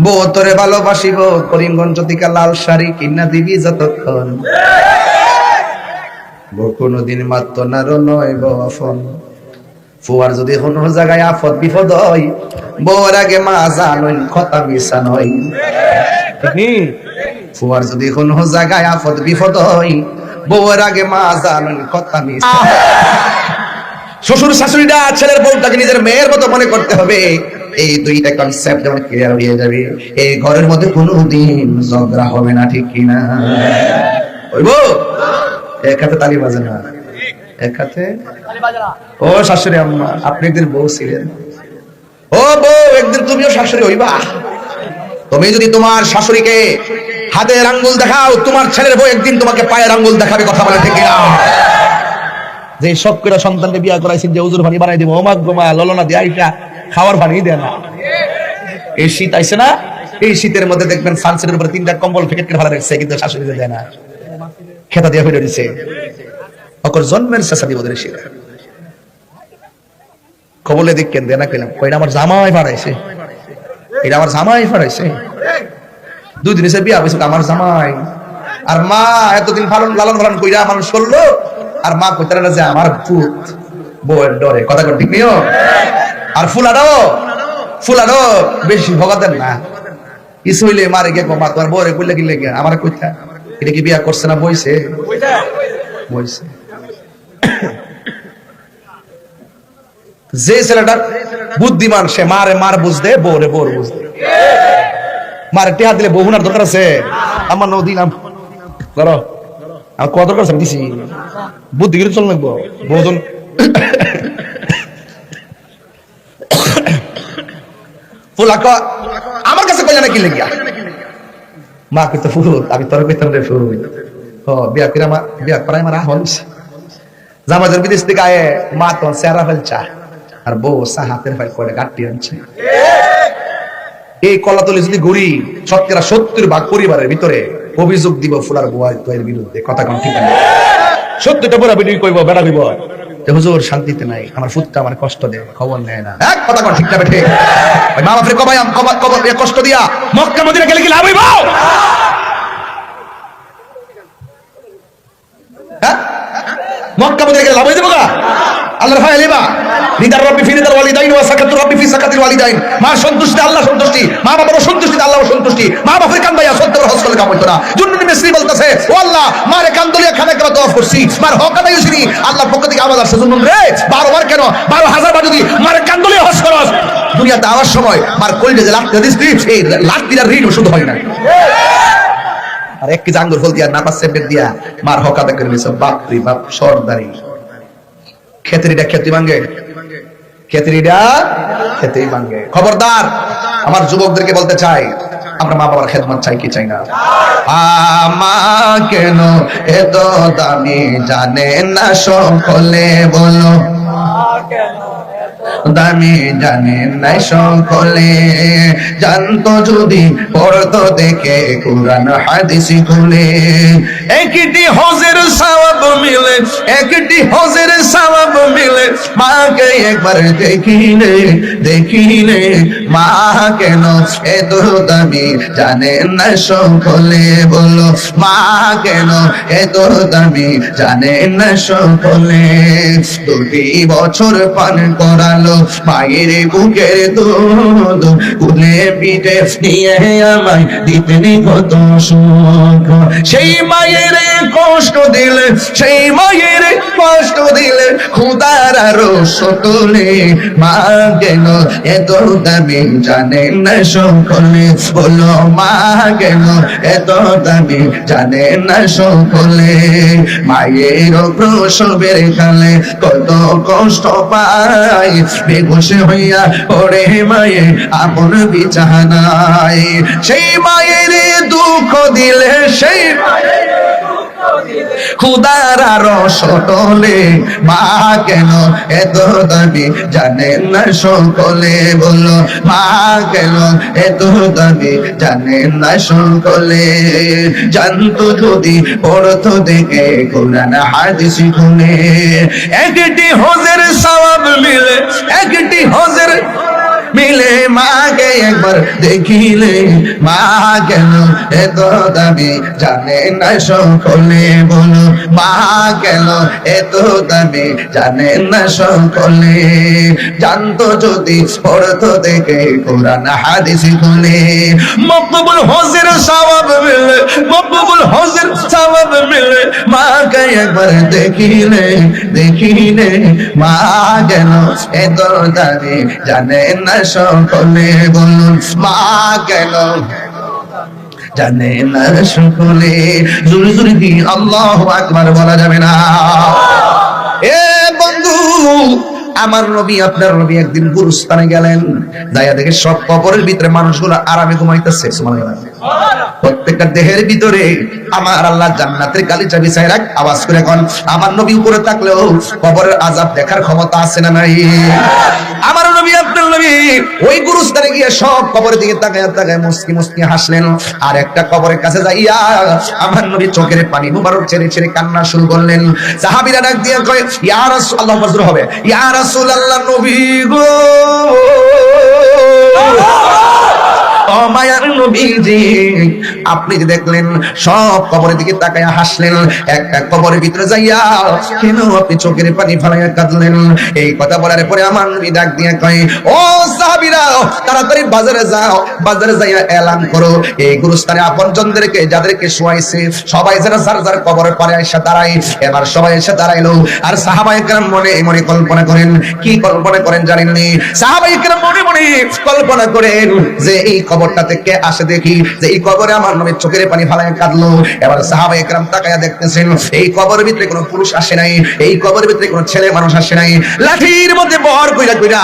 বউ তোরে ভালোবাসিব করিমগঞ্জ থেকে লাল শাড়ি কিনা দিবি যতক্ষণ, বউ কোনদিন মাত্র না রনইব আফন। ফুয়ার যদি কোনো জায়গায় আফত বিপদ হয়, বউর আগে মা জানইন কথা মিশা নয়। ফুয়ার যদি কোনো জায়গায় আফত বিপদ হয়, বউয়ের আগে মা জানইন কথা মিশা। শ্বশুর শাশুড়িটা ছেলের বউটাকে নিজের মেয়ের মতো মনে করতে হবে, এই দুইটা কনসেপ্ট যখন ক্লিয়ার হয়ে যাবে, এই ঘরের মধ্যে কোনোদিন ঝগড়া হবে না, ঠিক কিনা? হইব? এক হাতে তালি বাজে না, এক হাতে। ও শাশুড়ি আম্মা, আপনি একদিন বউ ছিলেন, ও বউ একদিন তুমিও শাশুড়ি হইবা। তুমি যদি তোমার শাশুড়িকে হাতের আঙ্গুল দেখাও, তোমার ছেলের বউ একদিন তোমাকে পায়ের আঙ্গুল দেখাবে, কথা বলে ঠিক কিনা? যে সব করে সন্তানকে বিয়া করাইছেন, যে উজুর পানি বানাই দিব, ওমা গোমা ললনা দিয়ে আইসা খাওয়ার পানি দেয় না। এই শীত আইছে না, এই শীতের মধ্যে দেখবেন সানসেটের উপরে 3টা কম্বল ফেকেট করে ভালো রাখছে, কিন্তু শাশুড়িকে দেয় না, খেতা দিয়ে ফেলে দিচ্ছে। অকর জন্মের শেষা দিব ওদের শীত কবলে দেখেন দেয় না, কইলাম কইটা আমার জামাই ফাড়াইছে, এটা আমার জামাই ফাড়াইছে। 2 দিন এসে বিয়া হয়েছে আমার জামাই, আর মা এতদিন লালন পালন কইরা মানুষ করলো, আর মা কইতে না যে আমার পুত বউয়ের ডরে, কথা ঠিক নিও। আর ফুলাডো বেশি ভোগা দেন না, কিছু হইলে মারে গে মা তোমার বউরে কইলে কি লেগে আমার কইতা, এটা কি বিয়া করছে না বইছে? বইছে। যে ছেলেটা বুদ্ধিমান সে মারে মার বুঝদে, বউরে বউর বুঝদে। মারে টেহা দিলে বহুনার দরকার আছে, আমার নদী নাম ধরো আমার কত দরকার আছে দিছি, বুদ্ধি করে চল লাগবো। বহুজন ফুলাক আমার কাছে কইলা নাকি লেগিয়া, মা কইতে ফুল আমি তোর কইতাম রে ফুল, ও বিয়া করে আমার বিয়া করাই আমার হলছে। জামাজের বিদেশ থেকে আয়ে মা তো সেরা ফেলছা, আর বউ হাতের ফাইল করে গাঁটটি আনছে। এই কলাতলি যদি ঘুরি, 70% পরিবারের ভিতরে অভিযোগ দিব ফুলার বউয়ের বিরুদ্ধে, কথা কোন ঠিক না? 70টা পুরা বিডি কইব, বেড়া কইব যে হুজুর শান্তিতে নাই, আমার ফুটটা আমার কষ্ট দেয়, খবর নেয় না। এক কথা কোন ঠিক না বেঠে? ওই মা বাপরে কবাই কষ্ট দিয়া মক্কা মদিনা গেলে কি লাভ হইব? হ্যাঁ, মক্কা মদিনা গেলে লাভ হয়ে যাবো না? আল্লাহর ভয় আলিবা রিদার রব্বি ফি রিদাল ওয়ালিদাইন ওয়া সাকাতুর রব্বি ফি সাকাতিল ওয়ালিদাইন। মা সন্তুষ্টি আল্লাহ সন্তুষ্টি, মা বাবার সন্তুষ্টি আল্লাহ সন্তুষ্টি। মা বাপের কান্দাইয়া সত্তর হজ করলে কাম হইতো না। জুন্নুনি মিসরি বলতেছে, ও আল্লাহ মারে কান্দলিয়া খানা কেন তওয়াফ করছি, মার হক আদায় হইছিনি, আল্লাহর পক্ষ থেকে আওয়াজ আসছে জুন্নুন রে 12 বার কেন 12,000 বার যদি মারে কান্দলিয়া হজ করস, দুনিয়াতে আওয়ার সময় মার কইলে যে লাখ দিস এই লাখ দিলার ঋণ শুধু হয় না। আর এক কেজি আঙ্গুর ফল দিয়া নাপাস সেপেট দিয়া মার হক আদায় করে নিছে। বাপ রে বাপ, সরদারি খেতরিটা খেতে ভাঙ্গে, খেতরিটা খেতেই ভাঙ্গে। খবরদার, আমার যুবকদেরকে বলতে চাই, আমরা মা বাবার খেদমত চাই কি চাই না? আমা কেন এত দামি জানে না সকলে, বলো দামি জানে নাই সকলে, জানতো যদি পড়তো দেখে কোরআন হাদিস খুলে। একটি হজের সওয়াব মিলে, একটি হজের সওয়াব মিলে, মাকে একবার দেখিলে দেখিলে, মা কেন এত দামি জানে না সকলে, বলো মা কেন এত দামি জানে না সকলে। 2 বছর পান করালো মায়ের বুকের দুধ, কুলে পিঠে নিয়ে আমায় দিতেন কত সুখ। সেই মায়ের কষ্ট দিলে, সেই মায়ের কষ্ট দিলে, খুদার আরো সকলে, মা কেন এত দামি জানে না সকলে, বলো মা কেন এত দামি জানে না সকলে। মায়ের প্রসবের কালে কত কষ্ট পায়, বেঘুষ হইয়া ওরে মায়ে আপন বিছানায়। সেই মায়ের দুঃখ দিলে, সেই খুদার আরো সকলে, মা কেন এত দামি জানে না সকলে, বলো মা কেন এত দামি জানে না সকলে। জানতো যদি পড়তো দেখে কোরআন হাদিস খুলে। একটি হজের সওয়াব মিলে, একটি হজের মিলে, মাকে একবার দেখিলে, মা কেন এত দামি জানে না সকলে, বলো মা কেন এত দামি জানে না সকলে। জানতো যদি পড়তো দেখে কোরআন হাদিস খুলে। মকবুল হজের সওয়াব মিলে, মকবুল হজের সওয়াব মিলে, মাকে একবার দেখিলে দেখিলে, মা কেন এত দামি জানে না সকলে, বলুন মা কেন জানে না সকলে। জোরে জোরে কি আল্লাহু আকবার বলা যাবে না? এ বন্ধু, আমার নবী আপনার নবী একদিন গুরুস্থানে গেলেন, যাইয়া দেখে সব কবরের ভিতরে মানুষগুলো আরামে ঘুমাইতেছে। সুবহানাল্লাহ। প্রত্যেকটা দেহের ভিতরে আমার আল্লাহ জান্নাতের গালিচা বিছায় রাখ। আওয়াজ করে এখন, আমার নবী উপরে থাকলেও কবরের আযাব দেখার ক্ষমতা আছে না নাই? আমার নবী আপনার নবী ওই গুরুস্থানে গিয়ে সব কবরের দিকে তাকায় তাকায় মুস্কি মুস্কি হাসলেন। আর একটা কবরের কাছে যাইয়া আমার নবী চোখের পানি মুবারক ছেড়ে ছেড়ে কান্না শুরু করলেন। সাহাবীরা ডাক দিয়ে কয়, ইয়া রাসূলুল্লাহ, ফজর হবে, ইয়া রাসূলুল্লাহ নবী গো, ও মায়ার নবীজি, আপনি যে দেখলেন সব কবরের দিকে তাকায়া হাসলেন, একটা কবরের ভিতরে যাইয়া কেন আপনি চোখের পানি ফেলাইয়া কাঁদলেন? এই কথা বলার পরে আমার নবী ডাক দিয়ে কয়, ও সাহাবীরা, তাড়াতাড়ি বাজারে যাও, বাজারে যাইয়া এলান করো এই গুরুস্থানে আপনজনদেরকে, যাদেরকে শোয়াইছে, সবাই যেন যার যার কবরের পারে এসে দাঁড়ায়। এবার সবাই এসে দাঁড়াইলো। আর সাহাবায়ে কেরাম মনে মনে কল্পনা করেন, কি কল্পনা করেন জানেননি? সাহাবায়ে কেরাম মনে মনে কল্পনা করেন যে এই কবরটাতে কে আসে দেখি, যে এই কবরে আমার নবী চোখের পানি ফেলায় কাঁদলো। এবার সাহাবায়ে কেরাম তাকায়া দেখতেছেন এই কবরের ভিতরে কোনো পুরুষ আসে নাই, এই কবরের ভিতরে কোনো ছেলে মানুষ আসে নাই। লাঠির মধ্যে বর কইরা কইরা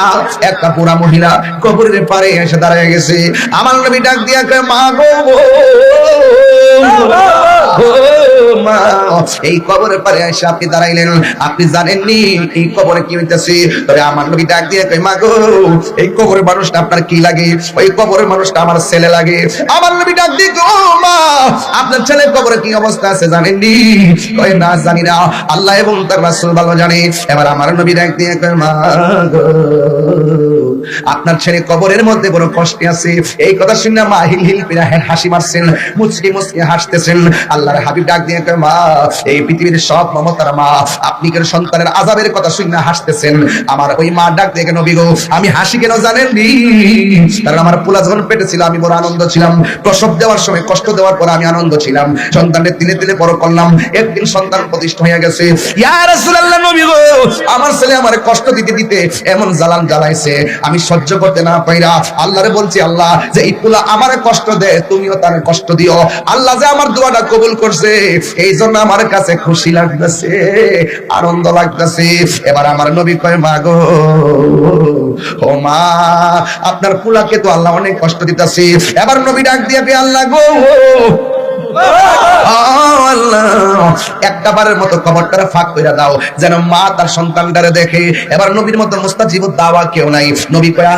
একটা পুরা মহিলা কবরের পারে এসে দাঁড়ায় গেছে। আমার নবী ডাক দিয়া কয়, মা গো, মা, এই কবরের পারে এসে আপনি দাঁড়াইলেন, আপনি জানেননি এই কবরে কি হইতেছে? তবে আমার নবী ডাক দিয়ে কয়, মা গো, এই কবরের মানুষটা আপনার কি লাগে? ওই কবরের মানুষটা আমার ছেলে লাগে। আমার নবী ডাক দিয়ে ও মা, আপনার ছেলের কবরে কি অবস্থা আছে জানেননি? কয় না জানি না, আল্লাহ এবং তার রাসূল ভালো জানে। এবার আমার নবী ডাক দিয়ে কয় মা গো, আপনার ছেলে কবরের মধ্যে বড় কষ্টে আছে। এই কথা শুনে মা হিল হিল করে হাসি মারছেন, মুচকি মুচকি হাসতেছেন। আল্লাহর হাবিব ডাক দিয়ে কয় মা, এই পৃথিবীর সব মমতার মা, আপনি কেন সন্তানের আযাবের কথা শুনে হাসতেছেন? আমার ওই মা ডাক দিয়ে নবী গো, আমি হাসি কেন জানেননি? কারণ আমার পোলা যখন পেটে ছিল আমি বড় আনন্দ ছিলাম, প্রসব দেওয়ার সময় কষ্ট দেওয়ার পর আমি আনন্দ ছিলাম, সন্তানের তিলে তিলে বড় করলাম, একদিন সন্তান প্রতিষ্ঠা হয়ে গেছে। ইয়া রাসূলুল্লাহ, নবী গো, আমার ছেলে আমার কষ্ট দিতে দিতে এমন জ্বালান জ্বালাইছে, আমি সহ্য করতে না পাইরা আল্লাহরে বলছি, আল্লাহ যে এই পোলা আমারে কষ্ট দেয়, তুমিও তার কষ্ট দিও। আল্লাহ যে আমার দোয়াটা কবুল করছে, এই জন্য আমার কাছে খুশি লাগতেছে, আনন্দ লাগতেছে। এবার আমার নবী কয় মা গো, ও মা, আপনার পোলাকে তো আল্লাহ অনেক কষ্ট দিতেছে। এবার নবী ডাক দিয়ে আল্লাহ গো, একটা বারের মতো কবরটারে ফাঁক কইরা দাও, যেন মা তার সন্তানটারে দেখে। এবার নবীর মতো মুস্তাজিব দাওয়া কেউ নাই। নবী কয়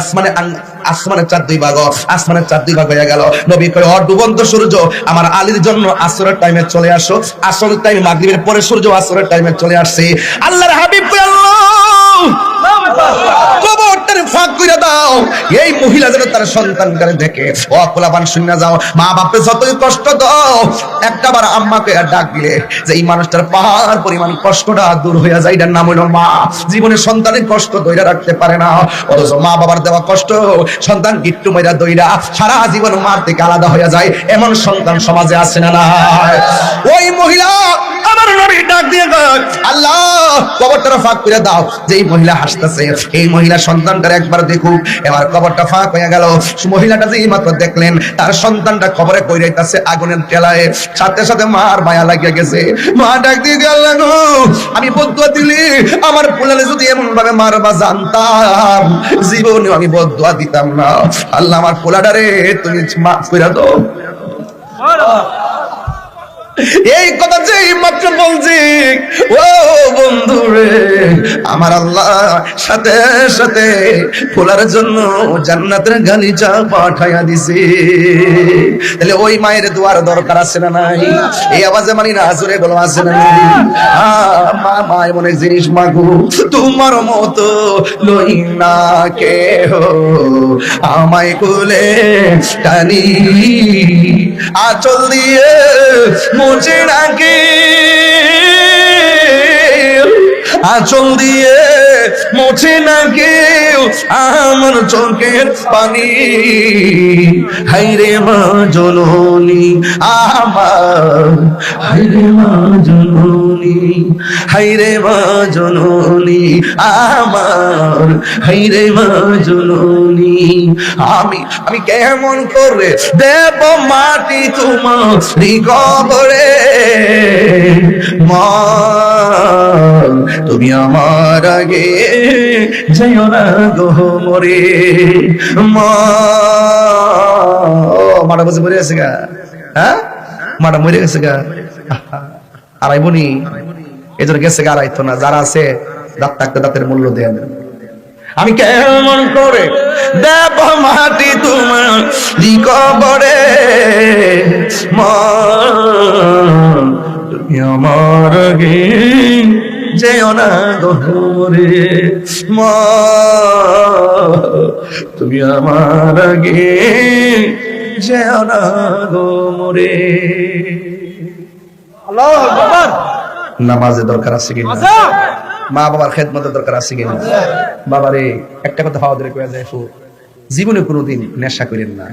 আসমানের চাঁদ দুই ভাগ, আসমানের চাঁদ দুই ভাগ হয়ে গেল। নবী কয় ডুবন্ত সূর্য আমার আলীর জন্য আসরের টাইমে চলে আসো। আসরের টাইমে মাগরিবের পরে সূর্য আসরের টাইমে চলে আসছে। আল্লাহর হাবিব কয় কবরটারে ফাঁক কইরা দাও, এই মহিলা যেন তার সন্তানটারে দেখে। ও পোলাপান শুনে যাও, মা বাপে যতই কষ্ট দাও, একটা বার আম্মাকে ডাক দিলে যে এই মানুষটার পাহাড় পরিমাণ কষ্টটা দূর হইয়া যায়, এটার নাম হইল মা। জীবনে সন্তানের কষ্ট দইরা রাখতে পারে না, অথচ মা বাবার দেওয়া কষ্ট সন্তান গিট্টু মাইরা দইরা সারা জীবন মার থেকে আলাদা হইয়া যায়, এমন সন্তান সমাজে আছে না না? ওই মহিলা আমার নবী ডাক দিয়ে আল্লাহ কবরটা ফাঁক করে দাও, যে এই মহিলা হাসতেছে, এই মহিলা সন্তানটার একবার দেখুক। এবার কবরটা ফাঁক হয়ে গেল। মহিলাটা যে মাত্র দেখলেন তার সন্তানটা কবরে কইরাইতাছে আগুনের টেলায়, সাথে সাথে মার মায়া লাগিয়ে গেছে। মা ডাক দিয়ে আল্লাহ গো, আমি বদদুয়া দিলি আমার পোলারে যদি এমন ভাবে মারবা জানতাম, জীবনে আমি বদদুয়া দিতাম না। আল্লাহ আমার পোলাটারে তুমি মাফ করে দাও। এই কথা যে মাত্র বলছি, ও বন্ধু রে, আমার আল্লাহ সাথে সাথে পোলার জন্য জান্নাতের গালিচা পাঠাইয়া দিছে। তাহলে ওই মায়ের দোয়ার দরকার আছে না নাই? এই আওয়াজে মানি না, জোরে বলো আছে না নাই? মা মা এমন এক জিনিস, মাগো তোমার মতো লই না কেহ, আমায় কোলে টানি আঁচল দিয়ে মুছে রাখে, আঁচল দিয়ে মুছে না কেউ আমার চোখের পানি। হাইরে মা জননী আমার, হাইরে মা জননী, হাইরে মা জননী আমার, হাইরে মা জননী। আমি কেমন করে দেব মাটি তোমার কবরে, মা তুমি আমার আগে যাইও না গো মরে। মাটা বসে মরে গেছে গা, হ্যাঁ মাটা মরে গেছে গা, আড়াইব নি, এই জন্য গেছে গা, আড়াইতো না। যারা আছে দাঁত থাকতে দাঁতের মূল্য দেন। আমি কেমন করে দেব মাটি তোমার কবরে, মা তুমি আমার আগে যেও না গো মরে, মা তুমি আমার আগে যেও না গো মরে। আল্লাহু আকবার। নামাজের দরকার আছে কিনা? মা বাবার খেদমতের দরকার আছে কিনা? বাবারে একটা কথা ভাবা ধরে কয়ে যায়, জীবনে কোনোদিন নেশা করেন না।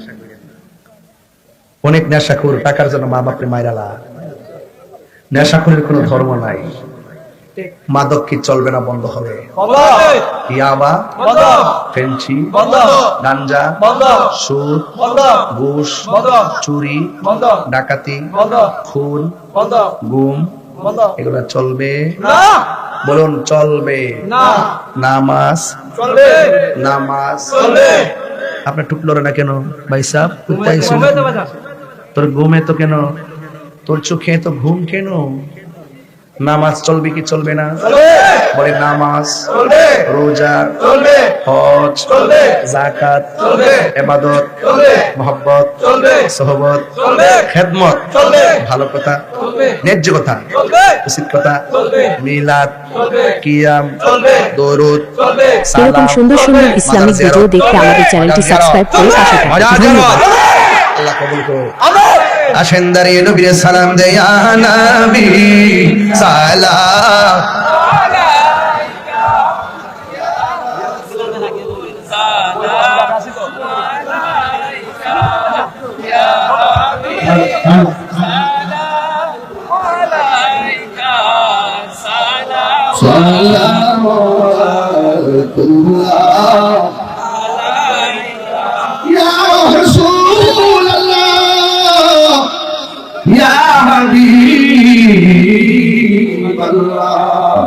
অনেক নেশাখোর টাকার জন্য মা বাপরে মাইরালা। নেশাখোরের কোনো ধর্ম নাই। মাদক কি চলবে না? বন্ধ হবে। ইয়াবা, ফেন্সি, গাঞ্জা, সুদ, ঘুষ, চুরি, ডাকাতি, খুন, গুম, এগুলা চলবে না। বলুন চলবে না। নামাজ চলবে, নামাজ চলবে। আপনার টুকলো না কেন ভাই সাহেব? তোর ঘুমে তো কেন, তোর চোখে তো ঘুম কেন? নামাজ চলবে কি চলবে না? বলে নামাজ, রোজা, হজ, যাকাত, ইবাদত, মুহাব্বত, সোহবত, খেদমত, ভালো কথা, ন্যায্য কথা, উচিত কথা, মিলাদ, কিয়াম, দরুদ, এরকম সালাম, সুন্দর সুন্দর ইসলামিক ভিডিও দেখতে আমাদের চ্যানেলটি সাবস্ক্রাইব করে পাশে থাকুন। ধন্যবাদ। আল্লাহ কবুল করুন। আসেন দাঁড়িয়ে নবীর সালাম দেয়, ইয়া নবী সালাম। يا رسول الله يا حبيب الله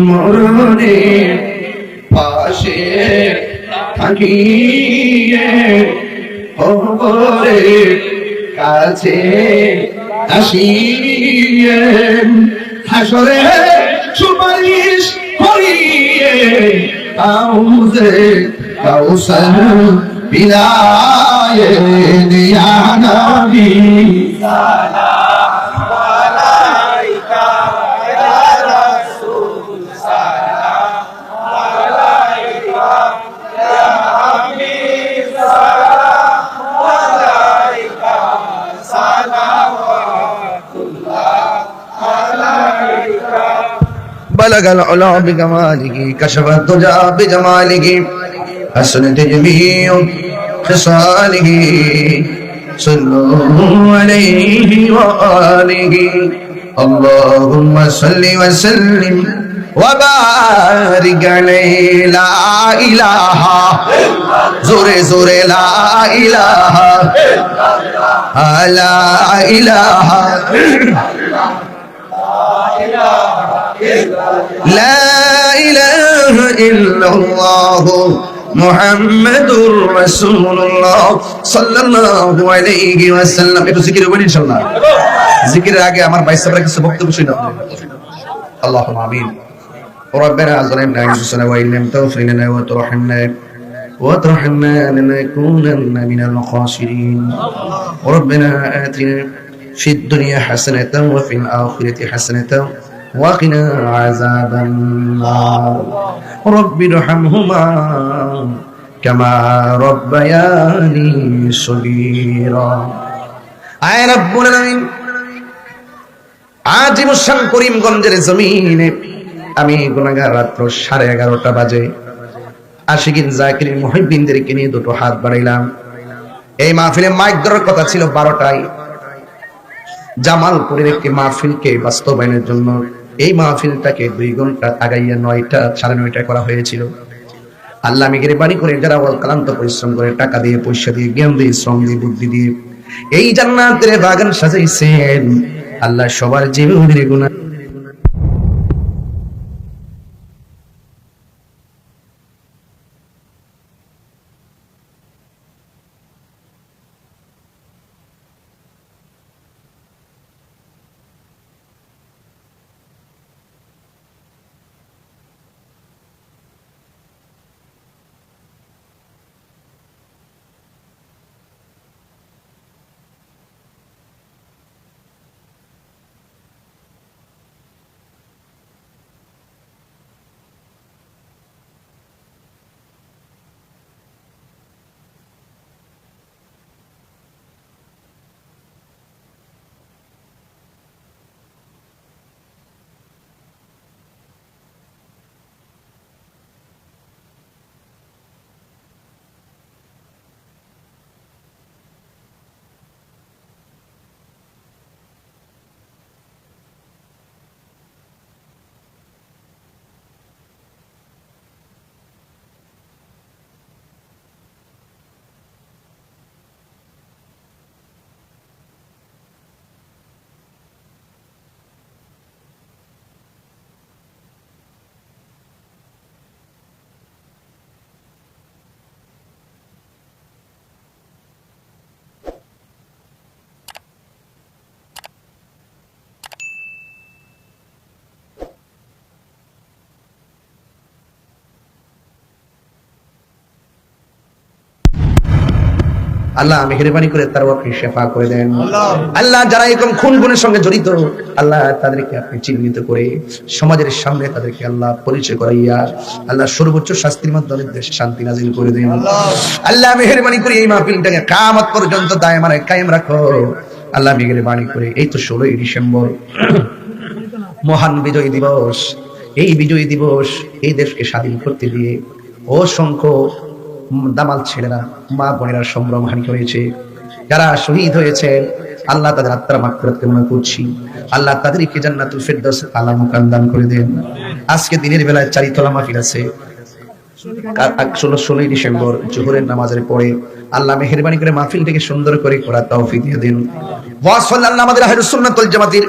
মরণের পাশে থাকিয়ে খবরের কাছে আসিয়ে হাসরে সুপারিশ করিয়ে কাউজে কাউসার বিলায়ে ইয়া নবী بلغ العلا بكماله كشف الدجى بجماله حسنت جميع خصاله صلوا عليه وآله اللهم صل وسلم وبارك عليه لا إله زوري زوري لا إله لا إله لا إله إلا الله محمد رسول الله صلى الله عليه وسلم একটু জিকির করবেন ইনশাআল্লাহ জিকিরের আগে আমার ভাই সাহেবরা কিছু বক্তব্য শুনুন اللهم آمين ربنا ظلمنا أنفسنا وإن لم تغفر لنا وترحمنا لنكونن من الخاسرين ربنا آتنا في الدنيا حسنة وفي الآخرة حسنة وقنا عذاب النار رب ارحمهما كما ربياني صغيرا আয় রব্বুল আলামিন আজ মুশান করিমগঞ্জের জমিনে আমি গুনাহগার রাত্র 11:30 বাজে আশিকিন জাকিরিন মুহিব্বিনদেরকে নিয়ে দুটো হাত বাড়াইলাম। এই মাহফিলে মাইক ধরার কথা ছিল 12টায়, জামালপুরের একটি মাহফিলকে বাস্তবায়নের জন্য এই মাহফিলটাকে 2 ঘন্টা আগাইয়া 9টা 9:30 করা হয়েছিল। আল্লাহ মেহেরবানি করে যারা অক্লান্ত পরিশ্রম করে টাকা দিয়ে, পয়সা দিয়ে, জ্ঞান দিয়ে, শ্রম দিয়ে, বুদ্ধি দিয়ে এই জান্নাতের বাগান সাজাইছেন, আল্লাহ সবার জীবনের গুনাহ আল্লাহ মেহেরবানি করে তার আপনি শেফা করে দেন। আল্লাহ যারা এরকম খুন গুণের সঙ্গে জড়িত, আল্লাহ তাদেরকে আপনি চিহ্নিত করে সমাজের সামনে তাদেরকে আল্লাহ পরিচয় করাইয়া আল্লাহ সর্বোচ্চ শাস্তির মাধ্যমে দেশে শান্তি নাজিল করে দেন। আল্লাহ মেহেরবানি করে এই মাহফিলটাকে কিয়ামত পর্যন্ত দায়মানে কায়েম রাখো। আল্লাহ মেহেরবানি করে এই তো 16ই ডিসেম্বর মহান বিজয় দিবস, এই বিজয় দিবস এই দেশকে স্বাধীন করতে দিয়ে অসংখ্য দামাল ছেলেরা মা বোনেরা সম্ভ্রমহানি করেছে, যারা শহীদ হয়েছে আল্লাহ তাদের আত্মার মাগফিরাত কামনা করছি। আল্লাহ তাদেরকে জান্নাতুল ফেরদাউস আলা মুকাম দান করে দেন। আজকে দিনের বেলায় চারিতলা মাহফিল আছে, 16ই ডিসেম্বর জোহরের নামাজের পরে আল্লাহ মেহেরবানি করে মাহফিলটাকে সুন্দর করে করার তৌফিক দিয়ে দেন। ওয়া সাল্লাল্লাহু আমাদের আহলুস সুন্নাত ওয়াল জামাতের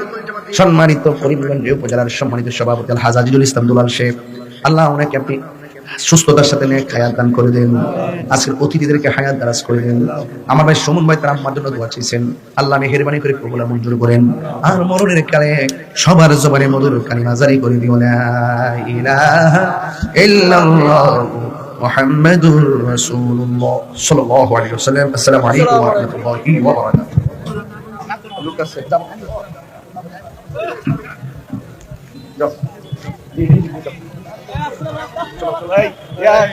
সম্মানিত করিমগঞ্জ উপজেলার সম্মানিত সভাপতি আল হাজ আজিজুল ইসলাম দুলাল শেখ, আল্লাহ ওনাকে আপনি সুস্থতার সাথে নেক হায়াত দান করে দেন। আজকের অতিথিদেরকে হায়াত দারাজ করে দেন। আমার ভাই সুমন ভাই তার আম্মার জন্য দোয়া চেয়েছেন, আল্লাহ মেহেরবানি করে কবুল মঞ্জুর করেন। আর মরণের কালে সবার জবানে মধুর কালিমা জারি করে দিও, লা ইলাহা ইল্লাল্লাহ মুহাম্মাদুর রাসূলুল্লাহ সাল্লাল্লাহু আলাইহি ওয়াসাল্লাম। আসসালামু আলাইকুম ওয়া রাহমাতুল্লাহি ওয়া বারাকাতুহু।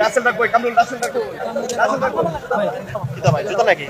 রাসেল ভাই কই? কামরুল রাসেল ভাই কই? রাসেল ভাই কই? জুতা ভাই, জুতা নাকি?